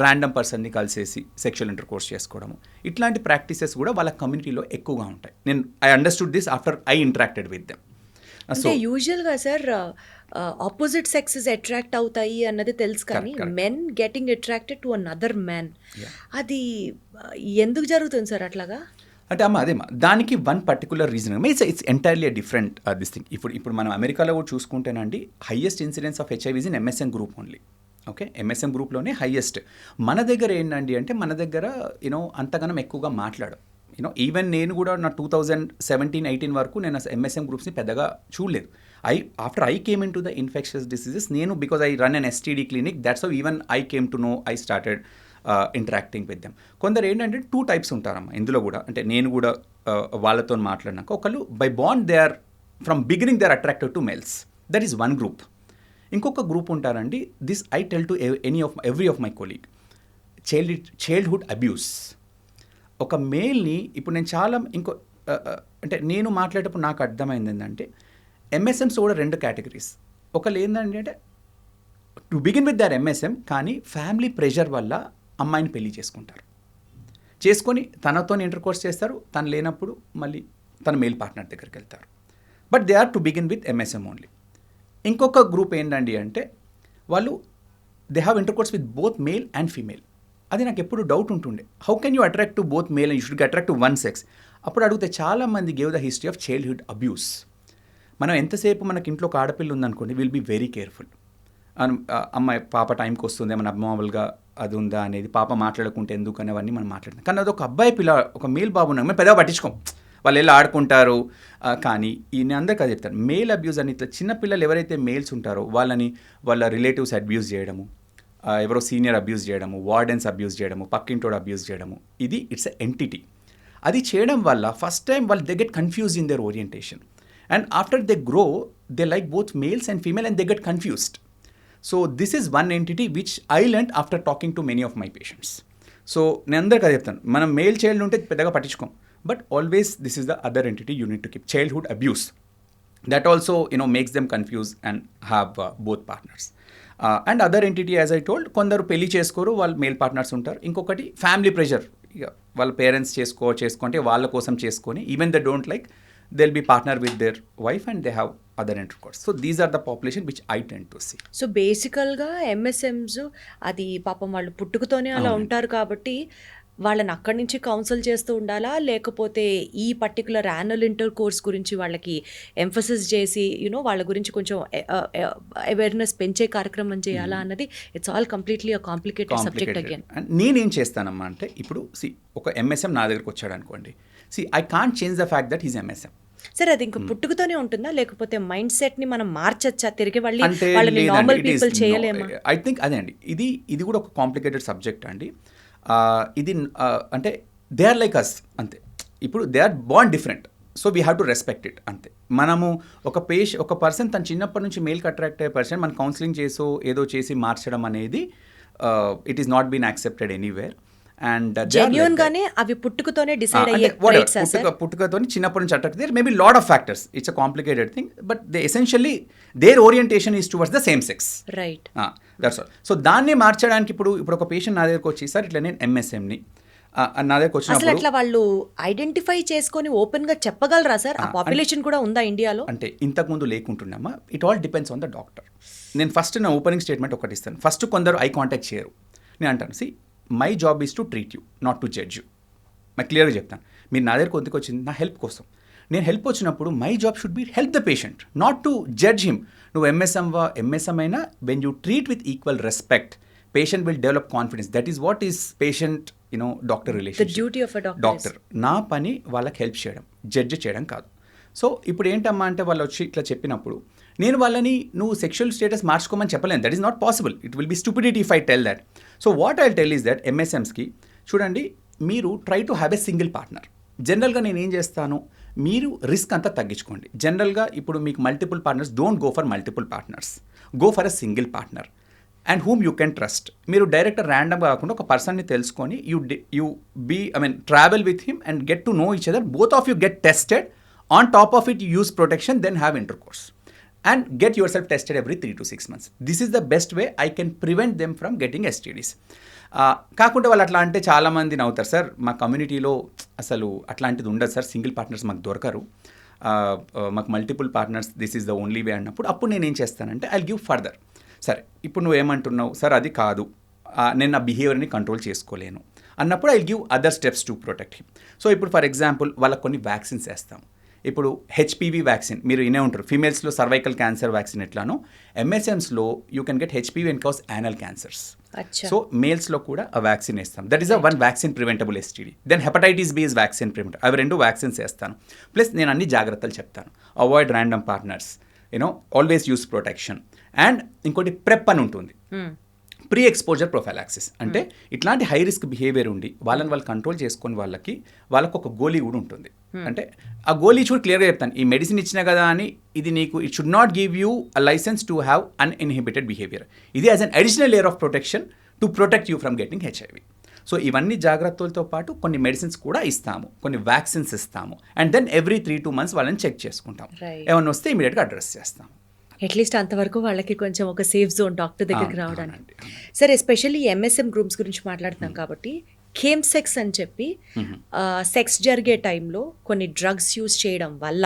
random పర్సన్ని కలిసేసి sexual intercourse చేసుకోవడము, ఇట్లాంటి practices కూడా వాళ్ళ కమ్యూనిటీలో ఎక్కువగా ఉంటాయి. I understood this after I interacted with them. అంటే యూజువల్గా సార్ ఆపోజిట్ సెక్సెస్ అట్రాక్ట్ అవుతాయి అన్నది తెలుసు, కానీ men getting attracted to another man, అది ఎందుకు జరుగుతుంది సార్ అట్లాగా? అంటే అదే దానికి one particular reason it's entirely different this thing. ఇప్పుడు మనం అమెరికాలో కూడా చూసుకుంటేనండి highest incidence of HIVs in MSM group only. Okay, MSM గ్రూప్లోనే హైయెస్ట్. మన దగ్గర ఏంటండి అంటే మన దగ్గర అంతగానం ఎక్కువగా మాట్లాడం. ఈవెన్ నేను కూడా నా 2017-18 వరకు నేను ఎంఎస్ఎం గ్రూప్స్ని పెద్దగా చూడలేదు. After I came in to the infectious diseases, నేను because I run an STD clinic, that's how even I came to know, I started interacting with them. కొందరు ఏంటంటే 2 types ఉంటారమ్మా ఇందులో కూడా. అంటే నేను కూడా వాళ్ళతో మాట్లాడినాక ఒకళ్ళు by bond they are from beginning they are attracted to males, that is one group. ఇంకొక గ్రూప్ ఉంటారండి, this I tell to every of my colleague, childhood abuse. ఒక మేల్ని ఇప్పుడు నేను చాలా అంటే నేను మాట్లాడేటప్పుడు నాకు అర్థమైంది ఏంటంటే ఎంఎస్ఎమ్స్ కూడా 2 categories. ఒకళ్ళు ఏంటంటే అంటే to begin with their MSM, కానీ ఫ్యామిలీ ప్రెషర్ వల్ల అమ్మాయిని పెళ్లి చేసుకొని తనతో ఇంటర్కోర్స్ చేస్తారు, తను లేనప్పుడు మళ్ళీ తన మేల్ పార్ట్నర్ దగ్గరికి వెళ్తారు. But they are to begin with MSM only. ఇంకొక గ్రూప్ ఏంటండి అంటే వాళ్ళు they have intercourse with both male and female. అది నాకు ఎప్పుడు డౌట్ ఉంటుండే, how can you attract to both male and you should attract to one sex. అప్పుడు అడిగితే చాలామంది gave the history of childhood abuse. మనం ఎంతసేపు మనకి ఇంట్లో ఒక ఆడపిల్ల ఉందనుకోండి, విల్ బీ వెరీ కేర్ఫుల్. అమ్మాయి పాప టైంకి వస్తుంది, ఏమైనా అబ్నార్మల్గా అది ఉందా అనేది, పాప మాట్లాడుకుంటే ఎందుకు అనేవన్నీ మనం మాట్లాడతాం. కానీ అది ఒక అబ్బాయి పిల్ల, ఒక మేల్ బాబు ఉన్నాం, మేము పెద్దగా పట్టించుకోం, వాళ్ళు వెళ్ళి ఆడుకుంటారు. కానీ నేను అందరికీ అది చెప్తాను, మేల్ అబ్యూస్ అని ఇట్లా చిన్నపిల్లలు ఎవరైతే మేల్స్ ఉంటారో వాళ్ళ రిలేటివ్స్ అబ్యూస్ చేయడము, ఎవరో సీనియర్ అబ్యూస్ చేయడము, వార్డెన్స్ అబ్యూస్ చేయడము, పక్కింటోడు అబ్యూస్ చేయడము, ఇది ఇట్స్ ఎ ఎంటిటీ. అది చేయడం వల్ల ఫస్ట్ టైం వాళ్ళు they get confuse in there orientation, and after they grow they like both males and female and they get confused. So this is one entity which I learned after talking to many of my patients. So నేను అందరికీ అది చెప్తాను, మనం male child ఉంటే పెద్దగా పట్టించుకోం, but always this is the other entity you need to keep, childhood abuse. That also makes them confuse and have both partners. And other entity as I told, కొందరు పెళ్లి చేసుకోరు, వాళ్ళు మేల్ పార్ట్నర్స్ ఉంటారు. ఇంకొకటి family pressure, ఇక వాళ్ళ parents చేసుకుంటే వాళ్ళ కోసం చేసుకొని, even they don't like, they'll be partner with their wife and they have other intercourse. So these are the population which I tend to see. So బేసికల్గా ఎంఎస్ఎమ్స్ అది పాపం వాళ్ళు పుట్టుకతోనే అలా ఉంటారు కాబట్టి వాళ్ళని అక్కడి నుంచి కౌన్సిల్ చేస్తూ ఉండాలా, లేకపోతే ఈ పర్టికులర్ యాన్యువల్ ఇంటర్ కోర్స్ గురించి వాళ్ళకి ఎంఫసిస్ చేసి వాళ్ళ గురించి కొంచెం అవేర్నెస్ పెంచే కార్యక్రమం చేయాలా అన్నది it's all completely a complicated subject again. నేనేం చేస్తానమ్మా అంటే, ఇప్పుడు ఒక ఎంఎస్ఎం నా దగ్గరకు వచ్చాడు అనుకోండి, I can't change the fact that is MSM. సరే, అది ఇంకా పుట్టుకతోనే ఉంటుందా, లేకపోతే మైండ్ సెట్ ని మనం మార్చచ్చా, తిరిగి వాళ్ళని నార్మల్ పీపుల్ చేయలేమా? ఐ థింక్ అదే అండి, ఇది కూడా ఒక కాంప్లికేటెడ్ సబ్జెక్ట్ అండి. ఇది అంటే దే ఆర్ లైక్ అస్ అంతే. ఇప్పుడు they are born different, so we have to respect it అంతే. మనము ఒక పర్సన్ తన చిన్నప్పటి నుంచి మేల్కి అట్రాక్ట్ అయ్యే పర్సన్ మనం కౌన్సిలింగ్ చేసో ఏదో చేసి మార్చడం అనేది it is not been accepted anywhere. And genuine గానే అవి పుట్టుకతోనే డిసైడ్ అయ్యే పుట్టుకతోనే చిన్నప్పటి నుంచి attract, there may be lot of factors, it's a complicated thing, but they essentially their orientation is towards the same sex, right? That's all. So దాన్ని మార్చడానికి ఇప్పుడు ఒక పేషెంట్ నా దగ్గరకు వచ్చి, సార్ ఇట్లా నేను ఎంఎస్ఎంని నా దగ్గరకు వచ్చినప్పుడు అట్లా వాళ్ళు ఐడెంటిఫై చేసుకొని ఓపెన్ గా చెప్పగలరా సార్? ఆ పాపులేషన్ కూడా ఉందా ఇండియాలో? అంటే ఇంతకుముందు లేకుంటున్నామా, it all depends on the doctor. నేను ఫస్ట్ నా ఓపెనింగ్ స్టేట్మెంట్ ఒకటి ఇస్తాను. ఫస్ట్ కొందరు ఐ కాంటాక్ట్ చేయరు. నేను అంటాను, see my job is to treat you, not to judge you. నాకు క్లియర్గా చెప్తాను, మీరు నా దగ్గరకు ఎందుకు వచ్చింది, నా హెల్ప్ కోసం. నేను హెల్ప్ వచ్చినప్పుడు my job should be help the patient, not to judge him. నువ్వు ఎంఎస్ఎం అయినా when you treat with equal respect, patient will develop confidence. That is what is patient doctor relation. Doctor నా పని వాళ్ళకి help చేయడం, judge చేయడం కాదు. So ఇప్పుడు ఏంటమ్మా అంటే వాళ్ళు వచ్చి ఇట్లా చెప్పినప్పుడు నేను వాళ్ళని నువ్వు సెక్షువల్ స్టేటస్ మార్చుకోమని చెప్పలేను. That is not possible. It will be stupidity if I tell that. So what I tell is that ఎంఎస్ఎమ్స్కి చూడండి, మీరు try to have a single partner. జనరల్గా నేను ఏం చేస్తాను, మీరు రిస్క్ అంతా తగ్గించుకోండి. జనరల్గా ఇప్పుడు మీకు multiple partners, don't go for multiple partners, go for a single partner and whom you can trust. మీరు డైరెక్ట్ ర్యాండమ్గా కాకుండా ఒక పర్సన్ని తెలుసుకొని travel with him and get to know each other, both of you get tested, on top of it use protection, then have intercourse and get yourself tested every 3 to 6 months. This is the best way I can prevent them from getting STDs. కాకుండా వాళ్ళు అట్లా అంటే చాలామంది నవ్వుతారు, sir మా కమ్యూనిటీలో అసలు అట్లాంటిది ఉండదు సార్, సింగిల్ పార్ట్నర్స్ మాకు దొరకరు, మాకు multiple partners this is the only way అన్నప్పుడు అప్పుడు నేను ఏం చేస్తానంటే ఐ గివ్ ఫర్దర్. సరే ఇప్పుడు నువ్వు ఏమంటున్నావు సార్, అది కాదు, నేను నా బిహేవియర్ని కంట్రోల్ చేసుకోలేను అన్నప్పుడు I give other steps to protect him. So ఇప్పుడు ఫర్ ఎగ్జాంపుల్ వాళ్ళకి కొన్ని వ్యాక్సిన్స్ వేస్తాం. ఇప్పుడు హెచ్పివి వ్యాక్సిన్ మీరు వినే ఉంటారు, ఫీమేల్స్లో సర్వైకల్ క్యాన్సర్ వ్యాక్సిన్ ఎట్లానో ఎంఎస్ఎమ్స్లో you can get HPV and cause anal cancers. So మేల్స్లో కూడా ఆ వ్యాక్సిన్ వేస్తాం. That is a one vaccine preventable STD. Then hepatitis B is vaccine preventable. అవి 2 వ్యాక్సిన్స్ వేస్తాను. ప్లస్ నేను అన్ని జాగ్రత్తలు చెప్తాను, avoid random partners, always use protection. And ఇంకోటి ప్రెప్ అని ఉంటుంది, ప్రీ ఎక్స్పోజర్ ప్రొఫైలాక్సిస్. అంటే ఇట్లాంటి హై రిస్క్ బిహేవియర్ ఉండి వాళ్ళు కంట్రోల్ చేసుకుని వాళ్ళకి ఒక గోలీ కూడా ఉంటుంది. అంటే ఆ గోలీ చూడు క్లియర్గా చెప్తాను, ఈ మెడిసిన్ ఇచ్చినా కదా అని ఇది నీకు it should not give you a license to have uninhibited behaviour. ఇది as an additional layer of protection to protect you from getting HIV. So ఇవన్నీ జాగ్రత్తలతో పాటు కొన్ని మెడిసిన్స్ కూడా ఇస్తాము, కొన్ని వ్యాక్సిన్స్ ఇస్తాము. అండ్ దెన్ ఎవ్రీ 3-2 months వాళ్ళని చెక్ చేసుకుంటాం. ఏమన్నా వస్తే ఇమీడియట్గా అడ్రస్ చేస్తాం. అట్లీస్ట్ అంతవరకు వాళ్ళకి కొంచెం ఒక సేఫ్ జోన్ డాక్టర్ దగ్గరికి రావడానికి. సరే, ఎస్పెషల్లీ ఎంఎస్ఎం గ్రూప్స్ గురించి మాట్లాడుతున్నాం కాబట్టి కేమ్ సెక్స్ అని చెప్పి సెక్స్ జరిగే టైంలో కొన్ని డ్రగ్స్ యూజ్ చేయడం వల్ల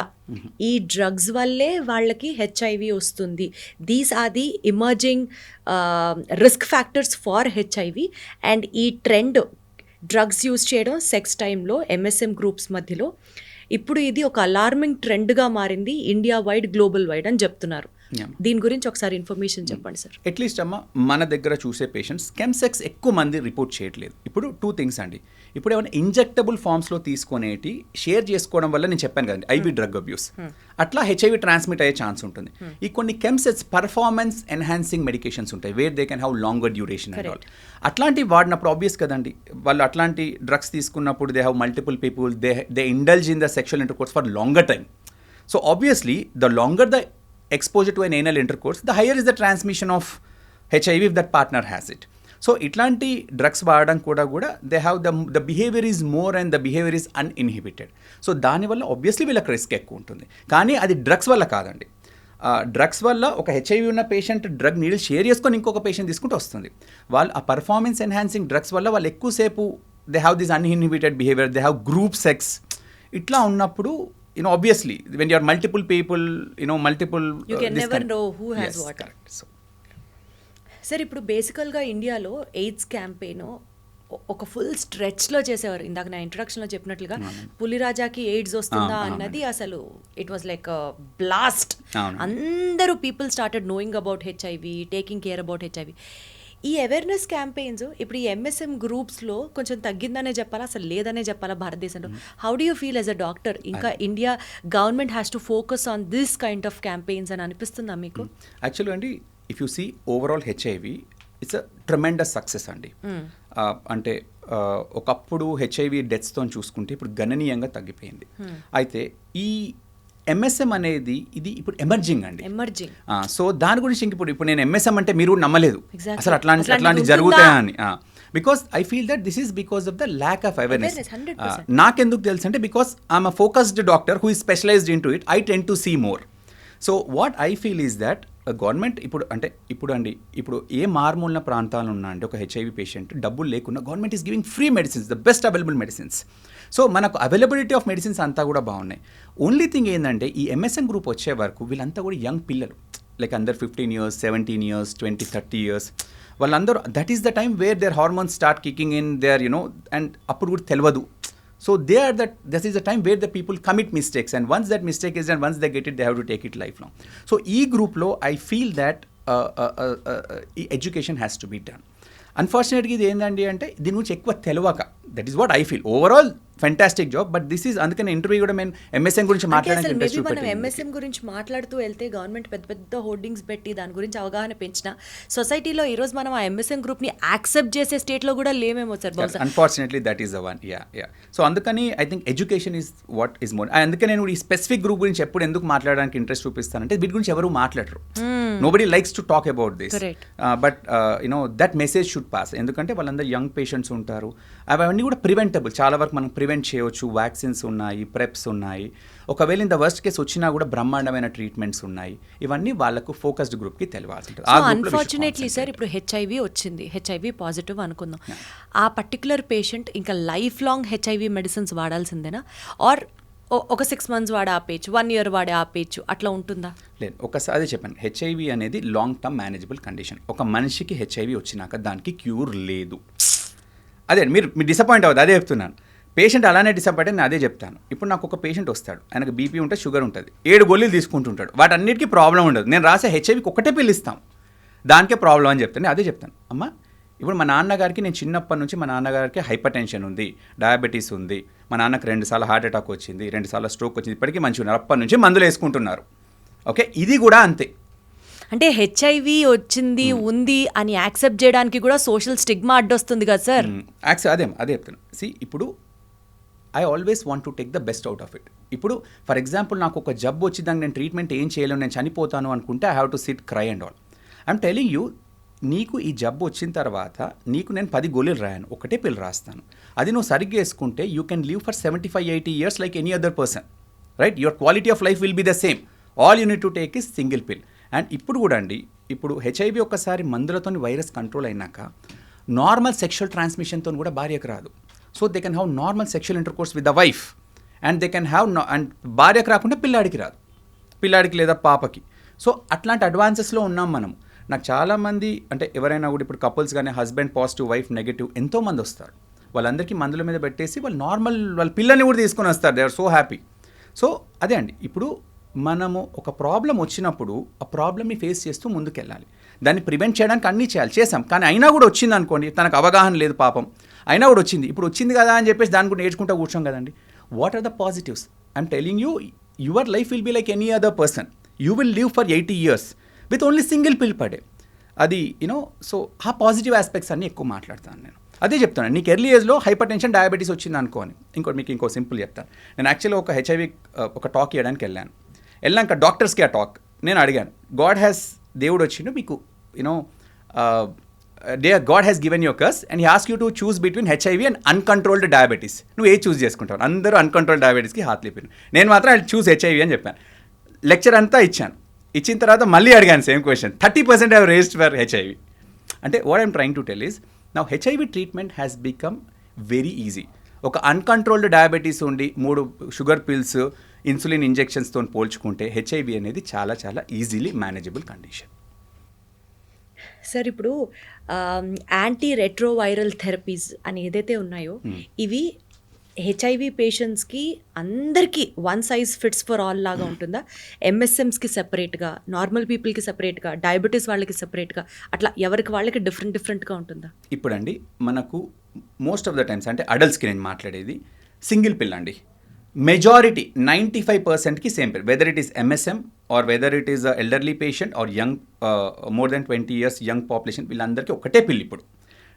ఈ డ్రగ్స్ వల్లే వాళ్ళకి హెచ్ఐవి వస్తుంది. These are the emerging risk factors for HIV. And ఈ ట్రెండ్ డ్రగ్స్ యూజ్ చేయడం సెక్స్ టైంలో ఎంఎస్ఎం గ్రూప్స్ మధ్యలో ఇప్పుడు ఇది ఒక అలార్మింగ్ ట్రెండ్గా మారింది ఇండియా వైడ్, గ్లోబల్ వైడ్ అని చెప్తున్నారు. దీని గురించి ఒకసారి ఇన్ఫర్మేషన్ చెప్పండి సార్. అట్లీస్ట్ అమ్మ మన దగ్గర చూసే పేషెంట్స్ కెమ్సెక్స్ ఎక్కువ మంది రిపోర్ట్ చేయట్లేదు. ఇప్పుడు 2 things అండి. ఇప్పుడు ఏమైనా ఇంజెక్టబుల్ ఫామ్స్లో తీసుకునేటి షేర్ చేసుకోవడం వల్ల నేను చెప్పాను కదండి ఐవి డ్రగ్ అబ్యూస్, అట్లా హెచ్ఐవి ట్రాన్స్మిట్ అయ్యే ఛాన్స్ ఉంటుంది. ఈ కొన్ని కెమ్సెట్స్ పర్ఫార్మెన్స్ ఎన్హాన్సింగ్ మెడికేషన్స్ ఉంటాయి, where they can have longer duration and all. అట్లాంటివి వాడినప్పుడు ఆబ్వియస్ కదండి, వాళ్ళు అట్లాంటి డ్రగ్స్ తీసుకున్నప్పుడు they have multiple people, they indulge in the sexual intercourse for longer time. So obviously the longer the exposure to an anal intercourse, the higher is the transmission of HIV if that partner has it. So itlanti drugs vaadam kuda they have the behavior is more and the behavior is uninhibited. So dani valla obviously villaki risk ekku untundi, కానీ అది drugs వల్ల కాదండి. Drugs వల్ల ఒక HIV ఉన్న patient drug needle share చేసుకొని ఇంకొక patient తీసుకుంటూ వస్తుంది. వాళ్ళు ఆ పర్ఫార్మెన్స్ ఎన్హాన్సింగ్ డ్రగ్స్ వల్ల వాళ్ళు ఎక్కువసేపు they have this uninhibited behaviour, they have group sex. ఇట్లా ఉన్నప్పుడు obviously when you are multiple people, multiple you can never know who has what. Correct. So sir, ఇప్పుడు బేసికల్గా ఇండియాలో ఎయిడ్స్ క్యాంపెయిన్ ఒక full స్ట్రెచ్లో చేసేవారు. ఇందాక నా ఇంట్రొడక్షన్లో చెప్పినట్లుగా పులిరాజాకి ఎయిడ్స్ వస్తుందా అన్నది అసలు ఇట్ వాజ్ లైక్ బ్లాస్ట్. అందరూ people started knowing about HIV, taking care about HIV. ఈ అవేర్నెస్ క్యాంపెయిన్స్ ఇప్పుడు ఈ ఎంఎస్ఎం గ్రూప్స్లో కొంచెం తగ్గిందనే చెప్పాలా, అసలు లేదనే చెప్పాలా భారతదేశంలో? How do you feel as a doctor? ఇంకా India government has to focus on this kind of campaigns అని అనిపిస్తుందా మీకు? యాక్చువల్లీ అండి, if you see overall HIV it's a tremendous success అండి. అంటే ఒకప్పుడు హెచ్ఐవి డెత్స్తో చూసుకుంటే ఇప్పుడు గణనీయంగా తగ్గిపోయింది. అయితే ఈ ఎంఎస్ఎం అనేది ఇది ఇప్పుడు ఎమర్జింగ్ అండి. సో దాని గురించి ఇప్పుడు నేను ఎంఎస్ఎం అంటే మీరు నమ్మలేదు అసలు అట్లాంటి జరుగుతాయా అని. Because I feel that this is because of the lack of awareness. నాకెందుకు తెలుసు అంటే because I'm a focused doctor who is specialized in to it, I tend to see more. So what I feel is that government ఇప్పుడు ఏ మారుమూలన ప్రాంతాలు ఉన్నా అంటే ఒక HIV patient డబ్బులు లేకున్నా government is giving free medicines, the best available medicines. So మనకు availability of medicines అంతా కూడా బాగున్నాయి. ఓన్లీ థింగ్ ఏంటంటే ఈ ఎంఎస్ఎం గ్రూప్ వచ్చే వరకు వీళ్ళంతా కూడా యంగ్ పిల్లలు, లైక్ అందరు 15 years, 17 years, 20, 30 years వాళ్ళందరూ that is the time where their hormones start kicking in there and అప్పుడు కూడా తెలియదు. So they are this is the time where the people commit mistakes, and once that mistake is done, once they get it, they have to take it lifelong. So e group lo I feel that education has to be done. Unfortunately ఇది ఏంటండి అంటే దీని గురించి ఎక్కువ తెలియక, that is what I feel. Overall fantastic job. But this is అందుకని interview కూడా మేము MSM గురించి అంటే మాట్లాడడానికి అసలు ఇంట్రెస్ట్ మేబీ మనం చూపెట్టింది. MSM గురించి మాట్లాడుతూ వెళ్తే గవర్నమెంట్ పెద్ద పెద్ద హోర్డింగ్స్ పెట్టి దాని గురించి అవగాహన పెంచిన సొసైటీలో ఈరోజు మనం ఆ MSM గ్రూప్ని యాక్సెప్ట్ చేసే స్టేట్లో కూడా లేమేమో సార్ బహుశా. Unfortunately that is the one. Ya so అందుకని I think education is what is more. అందుకే నేను ఈ స్పెసిఫిక్ గ్రూప్ గురించి ఎప్పుడు ఎందుకు మాట్లాడడానికి ఇంట్రెస్ట్ చూపిస్తానంటే వీటి గురించి ఎవరు మాట్లాడరు. Nobody likes to talk about this. But you know that message should pass. ఎందుకంటే వాళ్ళందరూ యంగ్ పేషెంట్స్ ఉంటారు. అవన్నీ కూడా ప్రివెంటబుల్. చాలా వరకు మనం ప్రివెంట్ చేయవచ్చు. వ్యాక్సిన్స్ ఉన్నాయి, ప్రెప్స్ ఉన్నాయి. ఒకవేళ ఇంత వర్స్ట్ కేసు వచ్చినా కూడా బ్రహ్మాండమైన ట్రీట్మెంట్స్ ఉన్నాయి. ఇవన్నీ వాళ్ళకు ఫోకస్డ్ గ్రూప్కి తెలియాల్సి ఉంటుంది. అన్ఫార్చునేట్లీ సార్ ఇప్పుడు హెచ్ఐవి వచ్చింది, హెచ్ఐవి పాజిటివ్ అనుకుందాం. ఆ పర్టికులర్ పేషెంట్ ఇంకా లైఫ్ లాంగ్ హెచ్ఐవి మెడిసిన్స్ వాడాల్సిందేనా, ఆర్ ఒక 6 months వాడే ఆపేయచ్చు, 1 year వాడే ఆపేయచ్చు, అట్లా ఉంటుందా? లేదు, ఒకసారి అదే చెప్పాను, హెచ్ఐవి అనేది లాంగ్ టర్మ్ మేనేజబుల్ కండిషన్. ఒక మనిషికి హెచ్ఐవి వచ్చినాక దానికి క్యూర్ లేదు. అదే మీరు డిసప్పాయింట్ అవ్వదు, అదే చెప్తున్నాను. పేషెంట్ అలానే డిసప్పాయింట్ నేను అదే చెప్తాను. ఇప్పుడు నాకు ఒక పేషెంట్ వస్తాడు, ఆయనకు బీపీ ఉంటే, షుగర్ ఉంటుంది, 7 గోళీలు తీసుకుంటుంటాడు, వాటన్నిటికీ ప్రాబ్లం ఉండదు. నేను రాసే హెచ్ఐవికి ఒకటే పిల్లు ఇస్తాం, దానికే ప్రాబ్లం అని చెప్తాను. అదే చెప్తాను, అమ్మ ఇప్పుడు మా నాన్నగారికి, నేను చిన్నప్పటి నుంచి మా నాన్నగారికి హైపర్ టెన్షన్ ఉంది, డయాబెటీస్ ఉంది, మా నాన్నకు 2 సార్లు హార్ట్ అటాక్ వచ్చింది, 2 సార్లు స్ట్రోక్ వచ్చింది, ఇప్పటికీ మంచిగా ఉన్నారు, అప్పటి నుంచి మందులు వేసుకుంటున్నారు. ఓకే, ఇది కూడా అంతే. అంటే హెచ్ఐవి వచ్చింది ఉంది అని యాక్సెప్ట్ చేయడానికి కూడా సోషల్ స్టిగ్మా అడ్డొస్తుంది కదా సార్. అదే చెప్తాను. ఇప్పుడు I always want to take the best out of it. ఇప్పుడు ఫర్ ఎగ్జాంపుల్ నాకు ఒక జబ్బు వచ్చి దానికి నేను ట్రీట్మెంట్ ఏం చేయలేను, నేను చనిపోతాను అనుకుంటే I have to SIT cry and all. I'm telling you, నీకు ఈ జబ్బు వచ్చిన తర్వాత నీకు నేను 10 గోళీలు రాయను, ఒకటే పిల్ రాస్తాను. అది నువ్వు సరిగ్గా వేసుకుంటే you can live for 75-80 years like any other person, right? Your quality of life will be the same. All you need to take is single పిల్. అండ్ ఇప్పుడు కూడా అండి, ఇప్పుడు హెచ్ఐవి ఒక్కసారి మందులతో వైరస్ కంట్రోల్ అయినాక నార్మల్ సెక్షువల్ ట్రాన్స్మిషన్తో కూడా భార్యకు రాదు. So they can have normal sexual intercourse with the wife, and they can have and భార్యకు రాకుండా పిల్లాడికి రాదు, పిల్లాడికి లేదా పాపకి. సో అట్లాంటి అడ్వాన్సెస్లో ఉన్నాం మనం. నాకు చాలామంది, అంటే ఎవరైనా కూడా ఇప్పుడు కపుల్స్ కానీ హస్బెండ్ పాజిటివ్ వైఫ్ నెగిటివ్ ఎంతోమంది వస్తారు, వాళ్ళందరికీ మందుల మీద పెట్టేసి వాళ్ళు నార్మల్ వాళ్ళ పిల్లల్ని కూడా తీసుకొని వస్తారు. They are so happy. So అదే అండి, ఇప్పుడు మనము ఒక ప్రాబ్లం వచ్చినప్పుడు ఆ ప్రాబ్లమ్ని ఫేస్ చేస్తూ ముందుకెళ్ళాలి. దాన్ని ప్రివెంట్ చేయడానికి అన్నీ చేసాం, కానీ అయినా కూడా వచ్చింది అనుకోండి, తనకు అవగాహన లేదు పాపం, అయినా కూడా వచ్చింది, ఇప్పుడు వచ్చింది కదా అని చెప్పేసి దాని కూడా నేర్చుకుంటూ కూర్చోం కదండి. What are the positives? I'm telling you, your life will be like any other person. You will live for 80 years with only single pill per day. అది యూనో, సో ఆ పాజిటివ్ ఆస్పెక్ట్స్ అన్నీ ఎక్కువ మాట్లాడతాను నేను. అదే చెప్తాను, నీకు ఎర్లీ ఏజ్లో హైపర్ టెన్షన్ డయాబెటీస్ వచ్చింది అనుకోని. మీకు ఇంకో సింపుల్ చెప్తాను. నేను యాక్చువల్గా ఒక హెచ్ఐవి ఒక టాక్ ఇవ్వడానికి వెళ్ళాక డాక్టర్స్కి ఆ టాక్ నేను అడిగాను, దేవుడు వచ్చిండు మీకు, you know God has given your curse and he ask you to choose between HIV and uncontrolled diabetes. నువ్వు ఏ చూస్ చేసుకుంటావు? అందరూ అన్కంట్రోల్డ్ డయాబెటీస్కి హాత్ లేపాను. నేను మాత్రం ఐ చూస్ హెచ్ఐవి అని చెప్పాను. లెక్చర్ అంతా ఇచ్చిన తర్వాత మళ్ళీ అడిగాను same question. 30% have raised for HIV. అంటే what I'm trying to tell is, now HIV treatment has become very easy. ఒక అన్కంట్రోల్డ్ డయాబెటీస్ ఉండి 3 షుగర్ పిల్స్, ఇన్సులిన్ ఇంజెక్షన్స్తో పోల్చుకుంటే హెచ్ఐవి అనేది చాలా చాలా ఈజీలీ మేనేజబుల్ కండిషన్. సార్ ఇప్పుడు యాంటీ రెట్రోవైరల్ థెరపీస్ అని ఏదైతే ఉన్నాయో ఇవి హెచ్ఐవి పేషెంట్స్కి అందరికీ one size fits for all లాగా ఉంటుందా? ఎంఎస్ఎమ్స్కి సెపరేట్గా, నార్మల్ పీపుల్కి సెపరేట్గా, డయాబెటీస్ వాళ్ళకి సెపరేట్గా, అట్లా ఎవరికి వాళ్ళకి డిఫరెంట్గా ఉంటుందా? ఇప్పుడండి మనకు మోస్ట్ ఆఫ్ ద టైమ్స్, అంటే అడల్ట్స్కి నేను మాట్లాడేది, సింగిల్ పిల్ అండి. మెజారిటీ 95%కి same pill, whether it is MSM or whether it is elderly patient or young more than 20 years young population, వీళ్ళందరికీ ఒకటే పిల్.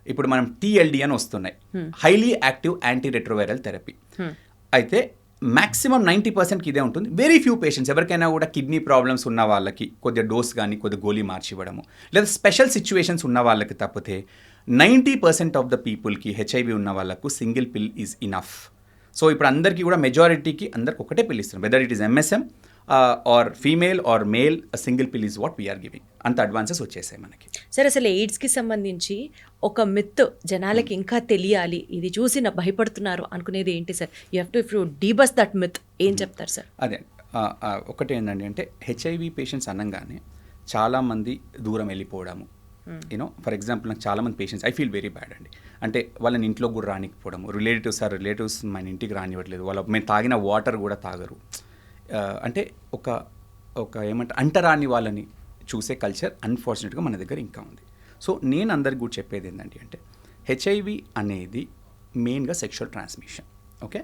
ఇప్పుడు మనం TLD అని వస్తున్నాయి, highly active anti retroviral therapy. అయితే మ్యాక్సిమం 90%కి ఇదే ఉంటుంది. వెరీ ఫ్యూ పేషెంట్స్, ఎవరికైనా కూడా కిడ్నీ ప్రాబ్లమ్స్ ఉన్న వాళ్ళకి కొద్దిగా డోస్ కానీ కొద్దిగా గోళీ మార్చి ఇవ్వడము, లేదా స్పెషల్ సిచ్యువేషన్స్ ఉన్న వాళ్ళకి తప్పితే 90% ఆఫ్ ద పీపుల్కి, హెచ్ఐవి ఉన్న వాళ్ళకు single pill is enough. So ఇప్పుడు అందరికీ కూడా మెజారిటీకి అందరికి ఒకటే పిల్ ఇస్తున్నాం, whether it is MSM or female or male, single pill is what we are giving. అంత అడ్వాన్సెస్ వచ్చేసాయి మనకి. సరే, అసలు ఎయిడ్స్కి సంబంధించి ఒక మిత్ జనాలకి ఇంకా తెలియాలి, ఇది చూసి నా భయపడుతున్నారు అనుకునేది ఏంటి sir? You have to, if you debunk that myth, ఏం చెప్తారు సార్? అదే ఒకటి ఏంటండి, అంటే హెచ్ఐవి పేషెంట్స్ అనగానే చాలామంది దూరం వెళ్ళిపోవడము. యూనో, ఫర్ ఎగ్జాంపుల్ నాకు చాలామంది patients, I feel very bad అండి. అంటే వాళ్ళని ఇంట్లో కూడా రానికపోవడము, రిలేటివ్స్ మన ఇంటికి రానివ్వట్లేదు, మేము తాగిన వాటర్ కూడా తాగరు. అంటే ఒక ఏమంటే అంటరాని వాళ్ళని చూసే కల్చర్ అన్ఫార్చునేట్గా మన దగ్గర ఇంకా ఉంది. సో నేను అందరికి కూడా చెప్పేది ఏంటంటే, హెచ్ఐవి అనేది మెయిన్గా సెక్షువల్ ట్రాన్స్మిషన్. ఓకే,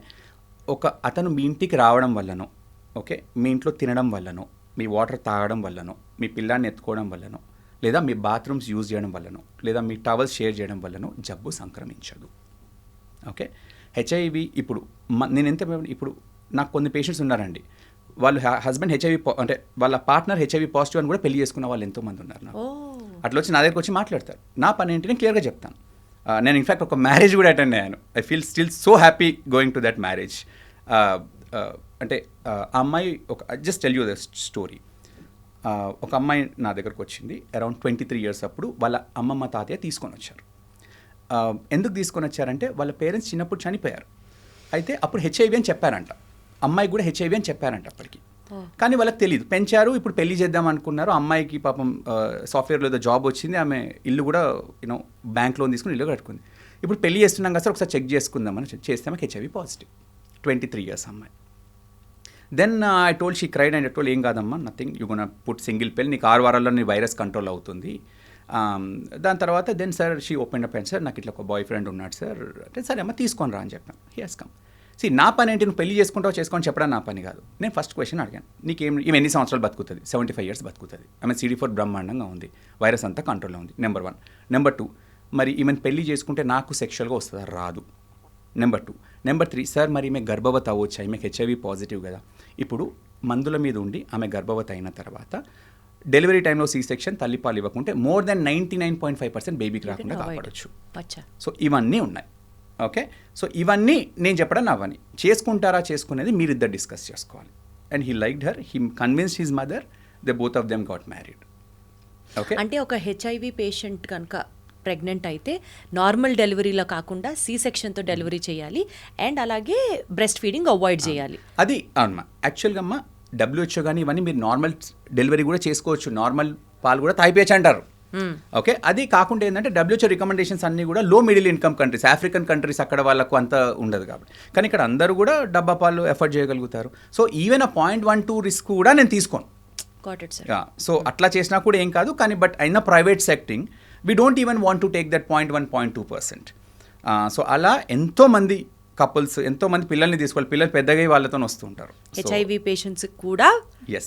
అతను మీ ఇంటికి రావడం వల్లనో, ఓకే, మీ ఇంట్లో తినడం వల్లనో, మీ వాటర్ తాగడం వల్లనో, మీ పిల్లాన్ని ఎత్తుకోవడం వల్లనో, లేదా మీ బాత్రూమ్స్ యూజ్ చేయడం వల్లనో, లేదా మీ టవల్స్ షేర్ చేయడం వల్లనో జబ్బు సంక్రమించదు. ఓకే, హెచ్ఐవి ఇప్పుడు ఇప్పుడు నాకు కొన్ని పేషెంట్స్ ఉన్నారండి, వాళ్ళు హస్బెండ్ హెచ్ఐవి అంటే వాళ్ళ పార్ట్నర్ హెచ్ఐవి పాజిటివ్ అని కూడా పెళ్లి చేసుకున్న వాళ్ళు ఎంతోమంది ఉన్నారు నాకు. అట్లా వచ్చి నా దగ్గరకు వచ్చి మాట్లాడతారు. నా పని ఏంటి నేను క్లియర్గా చెప్తాను. నేను ఇన్ఫ్యాక్ట్ ఒక మ్యారేజ్ కూడా అటెండ్ అయ్యాను. I feel still so happy going to that marriage. అంటే ఆ అమ్మాయి just tell you the story. ఒక అమ్మాయి నా దగ్గరకు వచ్చింది అరౌండ్ 23 years అప్పుడు. వాళ్ళ అమ్మమ్మ తాతయ్య తీసుకొని వచ్చారు. ఎందుకు తీసుకొని వచ్చారంటే వాళ్ళ పేరెంట్స్ చిన్నప్పుడు చనిపోయారు. అయితే అప్పుడు హెచ్ఐవి అని చెప్పారంట, అమ్మాయికి కూడా హెచ్ఐవి అని చెప్పారంట అప్పటికి. కానీ వాళ్ళకి తెలియదు, పెంచారు. ఇప్పుడు పెళ్లి చేద్దాం అనుకున్నారు. అమ్మాయికి పాపం సాఫ్ట్వేర్లో ఏదో జాబ్ వచ్చింది, ఆమె ఇల్లు కూడా బ్యాంక్ లోన్ తీసుకుని ఇల్లు కట్టుకుంది. ఇప్పుడు పెళ్లి చేస్తున్నాం కదా సార్, ఒకసారి చెక్ చేసుకుందామని చేస్తే ఆమెకి హెచ్ఐవి పాజిటివ్. 23 years అమ్మాయి. Then I told she cried and I told ఏం కాదమ్మా, nothing, you gonna put single pill, నీకు 6 వారాల్లో నీ వైరస్ కంట్రోల్ అవుతుంది. దాని తర్వాత then sir she open up and sir నాకు ఇట్లా ఒక బాయ్ ఫ్రెండ్ ఉన్నాడు సార్ అంటే, సరే అమ్మ తీసుకొని రా అని చెప్పాను. He has come. నా పని ఏంటి, నువ్వు పెళ్లి చేసుకుంటావు చేసుకొని చెప్పడం నా పని కాదు. నేను ఫస్ట్ క్వశ్చన్ అడిగాను, ఈమె ఎన్ని సంవత్సరాలు బతుకుతుంది? 75 years బతుకుతుంది. ఆమె CD4 బ్రహ్మాండంగా ఉంది, వైరస్ అంతా కంట్రోల్లో ఉంది. నెంబర్ 1. నెంబర్ 2, మరి ఈమెను పెళ్లి చేసుకుంటే నాకు సెక్షువల్గా వస్తుందా? రాదు. నెంబర్ 2. నెంబర్ 3, సార్ మరి ఈమె గర్భవతి అవ్వచ్చా? ఈమెకి హెచ్ఐవి పాజిటివ్ కదా. ఇప్పుడు మందుల మీద ఉండి ఆమె గర్భవతి అయిన తర్వాత డెలివరీ టైంలో C-section తల్లిపాలు ఇవ్వకుంటే మోర్ దెన్ 99.5% బేబీకి రాకుండా కాపాడచ్చు. సో ఇవన్నీ ఉన్నాయి. ఓకే, సో ఇవన్నీ నేను చెప్పడం నా పని. చేసుకుంటారా చేసుకునేది మీరిద్దరు డిస్కస్ చేసుకోవాలి. And he liked her, he convinced his mother, they both of them got married. Okay, అంటే ఒక హెచ్ఐవి పేషెంట్ కనుక ప్రెగ్నెంట్ అయితే నార్మల్ డెలివరీలో కాకుండా C-sectionతో డెలివరీ చేయాలి అండ్ అలాగే బ్రెస్ట్ ఫీడింగ్ అవాయిడ్ చేయాలి. అది అవునమ్మా. యాక్చువల్గా అమ్మ WHO కానీ ఇవన్నీ మీరు నార్మల్ డెలివరీ కూడా చేసుకోవచ్చు, నార్మల్ పాలు కూడా తాగిపోయచ్చు అంటారు. ఓకే, అది కాకుండా ఏంటంటే WHO రికమెండేషన్స్ అన్నీ కూడా లో middle income countries, African countries, అక్కడ వాళ్ళకు అంత ఉండదు కాబట్టి. కానీ ఇక్కడ అందరూ కూడా డబ్బా పాలు ఎఫర్ట్ చేయగలుగుతారు. సో ఈవెన్ 0.12 రిస్క్ కూడా నేను తీసుకోను. సో అట్లా చేసినా కూడా ఏం కాదు. కానీ బట్ అయినా private setting we don't even want to take that 0.1-0.2%. So అలా ఎంతోమంది కపుల్స్, ఎంతోమంది పిల్లల్ని తీసుకోవాలి, పిల్లలు పెద్దగా వాళ్ళతో వస్తూ ఉంటారు. హెచ్ఐవి పేషెంట్స్ కూడా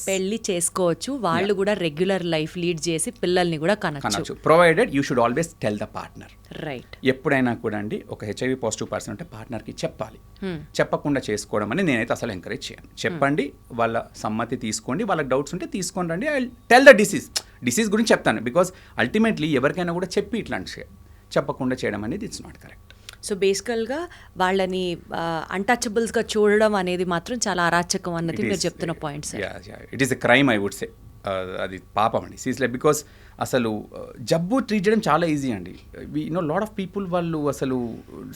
పెళ్లి చేసుకోవచ్చు, వాళ్ళు కూడా రెగ్యులర్ లైఫ్ లీడ్ చేసి పిల్లల్ని కూడా కనొచ్చు, provided you should always tell the partner. Right. ఎప్పుడైనా కూడా అండి ఒక హెచ్ఐవి పాజిటివ్ పర్సన్ అంటే పార్ట్నర్కి చెప్పాలి. చెప్పకుండా చేసుకోవడం అని నేనైతే అసలు ఎంకరేజ్ చేయను. చెప్పండి, వాళ్ళ సమ్మతి తీసుకోండి, వాళ్ళకి డౌట్స్ ఉంటే తీసుకొని రండి. ఐ టెల్ ద డిసీజ్ గురించి చెప్తాను. బికాజ్ అల్టిమేట్లీ ఎవరికైనా కూడా చెప్పి ఇట్లాంటి చెప్పకుండా చేయడం అనేది ఇట్స్ నాట్ కరెక్ట్. సో బేసికల్గా వాళ్ళని అన్టచబుల్స్గా చూడడం అనేది మాత్రం చాలా అరాచకం అన్నది మీరు చెప్తున్న points. It is a crime, I would say. అది పాపం అండి సీరియస్లీ. బికాస్ అసలు జబ్బు ట్రీట్ చేయడం చాలా ఈజీ అండి. లాట్ ఆఫ్ పీపుల్ వాళ్ళు అసలు,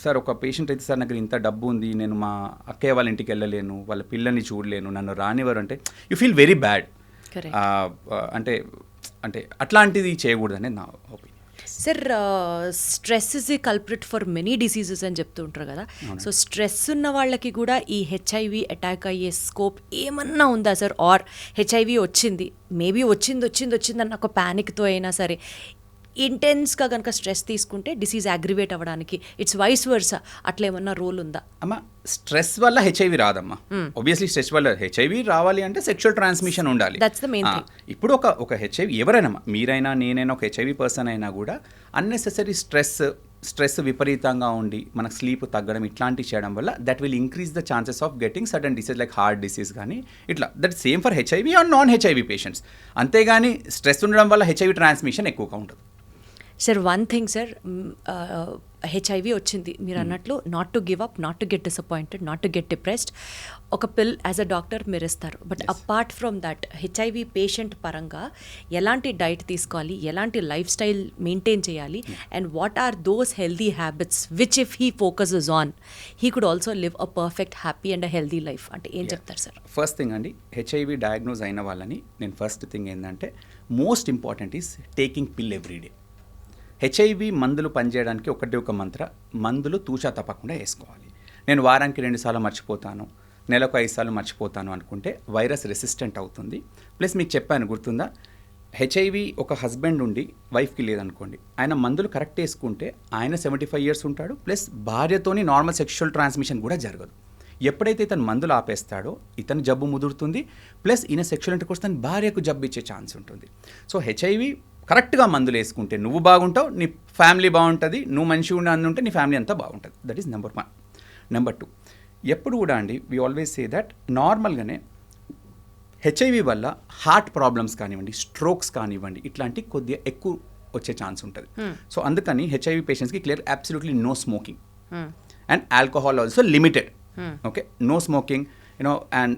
సార్ ఒక పేషెంట్ అయితే సార్ నాకు ఇంత డబ్బు ఉంది, నేను మా అక్కయ్య వాళ్ళ ఇంటికి వెళ్ళలేను, వాళ్ళ పిల్లల్ని చూడలేను, నన్ను రానివ్వరు అంటే యూ ఫీల్ వెరీ బ్యాడ్. అంటే అట్లాంటిది చేయకూడదని నా opinion. Sir, stress is a culprit for many diseases అని చెప్తూ ఉంటారు కదా. సో స్ట్రెస్ ఉన్న వాళ్ళకి కూడా ఈ హెచ్ఐవి అటాక్ అయ్యే స్కోప్ ఏమన్నా ఉందా సార్? ఆర్ హెచ్ఐవి వచ్చింది, మేబీ వచ్చింది అన్న ఒక ప్యానిక్తో అయినా సరే ఇంటెన్స్గా కనుక స్ట్రెస్ తీసుకుంటే డిసీజ్ అగ్రివేట్ అవ్వడానికి ఇట్స్ వైస్ వర్సా, అట్లా ఏమన్నా రోల్ ఉందా? అమ్మా, స్ట్రెస్ వల్ల హెచ్ఐవి రాదమ్మా. ఆబ్వియస్లీ స్ట్రెస్ వల్ల హెచ్ఐవి రావాలి అంటే సెక్షువల్ ట్రాన్స్మిషన్ ఉండాలి. That's the main thing. ఇప్పుడు ఒక హెచ్ఐవి ఎవరైనా, మీరైనా నేనైనా ఒక హెచ్ఐవి పర్సన్ అయినా కూడా అన్నెసెసరీ స్ట్రెస్ విపరీతంగా ఉండి మనకు స్లీప్ తగ్గడం ఇట్లాంటివి చేయడం వల్ల that will increase the chances of getting sudden disease like heart disease కానీ ఇట్లా. That same for HIV are non HIV patients. అంతేగాని స్ట్రెస్ ఉండడం వల్ల హెచ్ఐవి ట్రాన్స్మిషన్ ఎక్కువగా ఉంటుంది. Sir, one thing sir, HIV వచ్చింది మీరు అన్నట్లు, not to give up, not to get disappointed, not to get depressed. ఒక పిల్ యాజ్ అ డాక్టర్ మీరు ఇస్తారు. But apart from that HIV patient పరంగా ఎలాంటి డైట్ తీసుకోవాలి, ఎలాంటి లైఫ్ స్టైల్ మెయింటైన్ చేయాలి, and what are those healthy habits which if he focuses on he could also live a perfect happy and a healthy life అంటే ఏం చెప్తారు sir? First thing అండి, HIV diagnose అయిన వాళ్ళని నేను ఫస్ట్ థింగ్ ఏంటంటే most important is taking pill everyday. HIV మందులు పనిచేయడానికి ఒక మంత్ర, మందులు తూచా తప్పకుండా వేసుకోవాలి. నేను వారానికి 2 సార్లు మర్చిపోతాను, నెలకు 5 సార్లు మర్చిపోతాను అనుకుంటే వైరస్ రెసిస్టెంట్ అవుతుంది. ప్లస్ మీకు చెప్పాను గుర్తుందా, హెచ్ఐవి ఒక హస్బెండ్ ఉండి వైఫ్కి లేదనుకోండి, ఆయన మందులు కరెక్ట్ వేసుకుంటే ఆయన 75 years ఉంటాడు, ప్లస్ భార్యతోని నార్మల్ సెక్షువల్ ట్రాన్స్మిషన్ కూడా జరగదు. ఎప్పుడైతే ఇతను మందులు ఆపేస్తాడో ఇతను జబ్బు ముదురుతుంది, ప్లస్ ఈయన సెక్షువల్ ఇంటర్కోర్స్ తన భార్యకు జబ్బు ఇచ్చే ఛాన్స్ ఉంటుంది. సో హెచ్ఐవి కరెక్ట్గా మందులు వేసుకుంటే నువ్వు బాగుంటావు, నీ ఫ్యామిలీ బాగుంటుంది, నువ్వు మంచిగా ఉంటే నీ ఫ్యామిలీ అంతా బాగుంటుంది. That is number 1. నెంబర్ 2, ఎప్పుడు కూడా అండి వీ ఆల్వేస్ సే దట్ నార్మల్గానే హెచ్ఐవి వల్ల హార్ట్ ప్రాబ్లమ్స్ కానివ్వండి, స్ట్రోక్స్ కానివ్వండి, ఇట్లాంటి కొద్దిగా ఎక్కువ వచ్చే ఛాన్స్ ఉంటుంది. సో అందుకని హెచ్ఐవి పేషెంట్స్కి clear absolutely no smoking and alcohol also limited. Okay, no smoking, and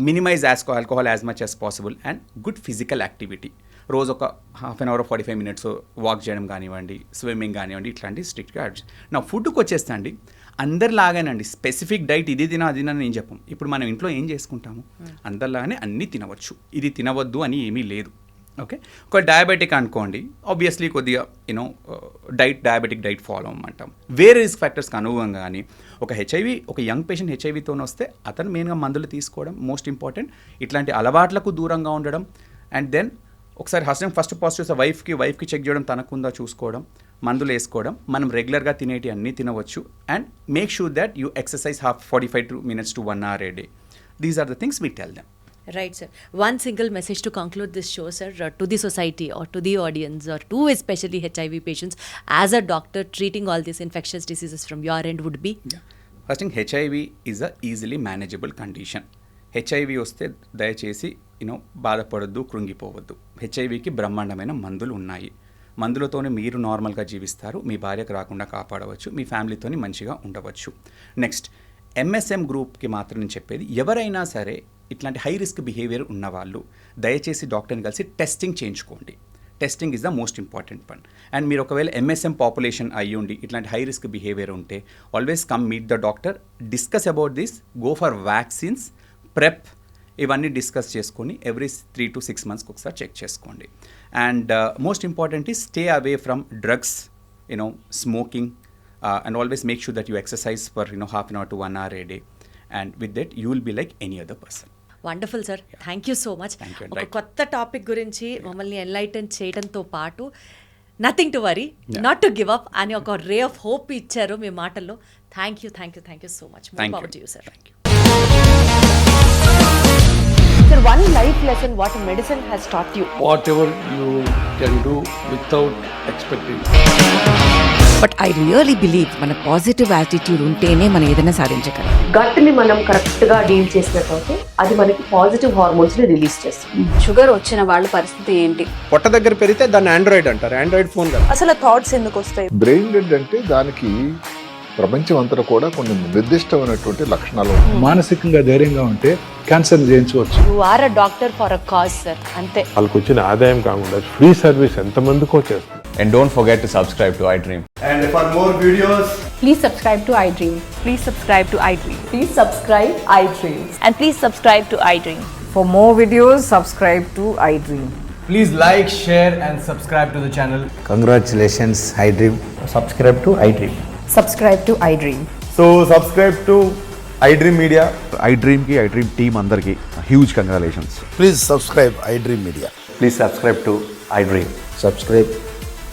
minimize alcohol as much as possible, and good physical activity. రోజు ఒక ½ an hour 45 minutes వాక్ చేయడం కానివ్వండి, స్విమ్మింగ్ కానివ్వండి, ఇట్లాంటి స్ట్రిక్ట్గా యాడ్. నా ఫుడ్కి వచ్చేస్తే అండి అందరిలాగానండి స్పెసిఫిక్ డైట్ ఇది తిన అది తిన నేను చెప్పాం. ఇప్పుడు మనం ఇంట్లో ఏం చేసుకుంటాము, అందరిలాగానే అన్నీ తినవచ్చు, ఇది తినవద్దు అని ఏమీ లేదు. ఓకే, ఒక డయాబెటిక్ అనుకోండి, ఆబ్వియస్లీ కొద్దిగా డయాబెటిక్ డైట్ ఫాలో అవ్వమంటాం. వేరే రిస్క్ ఫ్యాక్టర్స్కి అనుగుణంగా కానీ ఒక యంగ్ పేషెంట్ హెచ్ఐవితో వస్తే అతను మెయిన్గా మందులు తీసుకోవడం మోస్ట్ ఇంపార్టెంట్. ఇట్లాంటి అలవాట్లకు దూరంగా ఉండడం, అండ్ దెన్ ఒకసారి హస్బెండ్ ఫస్ట్ పాజిటివ్స్ వైఫ్కి చెక్ చేయడం, తనకుందా చూసుకోవడం, మందులు వేసుకోవడం, మనం రెగ్యులర్గా తినేటి అన్నీ తినవచ్చు, and make sure that you exercise 45 minutes to 1 hour a day. These are the things we tell them. Right, sir. One single message to conclude this show, sir, to the society or to the audience or to especially HIV patients as a doctor treating all these infectious diseases from your end would be? First thing, HIV is a easily manageable condition. HIV వస్తే దయచేసి బాధపడద్దు, కృంగిపోవద్దు. హెచ్ఐవికి బ్రహ్మాండమైన మందులు ఉన్నాయి. మందులతోనే మీరు నార్మల్గా జీవిస్తారు, మీ భార్యకు రాకుండా కాపాడవచ్చు, మీ ఫ్యామిలీతోని మంచిగా ఉండవచ్చు. నెక్స్ట్, ఎంఎస్ఎం గ్రూప్కి మాత్రం నేను చెప్పేది, ఎవరైనా సరే ఇట్లాంటి హై రిస్క్ బిహేవియర్ ఉన్నవాళ్ళు దయచేసి డాక్టర్ని కలిసి టెస్టింగ్ చేయించుకోండి. Testing is the most important one. And మీరు ఒకవేళ ఎంఎస్ఎం పాపులేషన్ అయ్యి ఉండి ఇట్లాంటి హై రిస్క్ బిహేవియర్ ఉంటే always come meet the doctor, discuss about this, go for vaccines, prep, ఇవన్నీ డిస్కస్ చేసుకొని ఎవ్రీ 3 to 6 months ఒకసారి చెక్ చేసుకోండి. And most important is stay away from drugs, smoking, and always make sure that you exercise for ½ an hour to 1 hour a day, and with that you will be like any other person. Wonderful sir, thank you so much. ఒక కొత్త topic గురించి మమ్మల్ని enlighten చేయడంతో పాటు nothing to worry, not to give up అని ఒక ray of hope ఇచ్చారు మీ మాటల్లో. Thank you so much. More to you, sir. Sir, one life lesson what medicine has taught you. Whatever you can do without expecting. But I really believe మన positive attitude ఉంటేనే మనం ఏదైనా సాధించగలం. గట్ని మనం కరెక్ట్గా deal చేసినట్లయితే అది మనకి పాజిటివ్ హార్మోన్స్ని రిలీజ్ చేస్తుంది. షుగర్ వచ్చిన వాళ్ళ పరిస్థితి ఏంటి? పొట్ట దగ్గర పెరిగితే దాన్ని ఆండ్రాయిడ్ అంటారు, ఆండ్రాయిడ్ ఫోన్ కదా. అసలు థాట్స్ ఎందుకు వస్తాయి? బ్రెయిన్ డెడ్ అంటే దానికి ప్రపంచం అంతా కూడా కొన్ని నిర్దిష్టమైనటువంటి లక్షణాలు. మానసికంగా ధైర్యంగా ఉంటే క్యాన్సర్ జయించవచ్చు. You are a doctor for a cause, sir, అంతే. వాళ్ళకి వచ్చిన ఆదాయం కాకుండా ఫ్రీ సర్వీస్ ఎంతమందికో చేస్తారు. And don't forget to subscribe to iDream. And for more videos, Please subscribe to iDream. Please subscribe to iDream. Please subscribe iDream. And please subscribe to iDream. For more videos, subscribe to iDream. please like, share and subscribe to the channel. Congratulations, iDream. Subscribe to iDream. Subscribe to iDream. So subscribe to iDream media. iDreamకి iDream team అందరికీ huge congratulations. Please subscribe iDream media. Please subscribe to iDream. Subscribe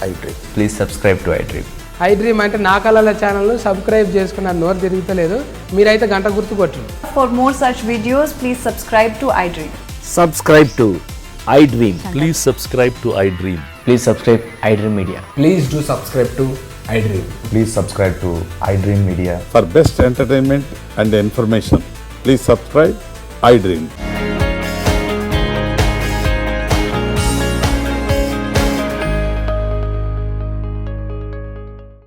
iDream. Please subscribe to iDream. iDream అంటే నా కళల ఛానల్ను subscribe చేసుకున్న నోరు తిరుగుతలేదు, మీరైతే గంట గుర్తు కొట్టండి. For more such videos, please subscribe to iDream. Subscribe to iDream. Please subscribe to iDream. Please subscribe iDream Media. Please do subscribe to iDream. Please subscribe to iDream Media. For best entertainment and information please subscribe iDream.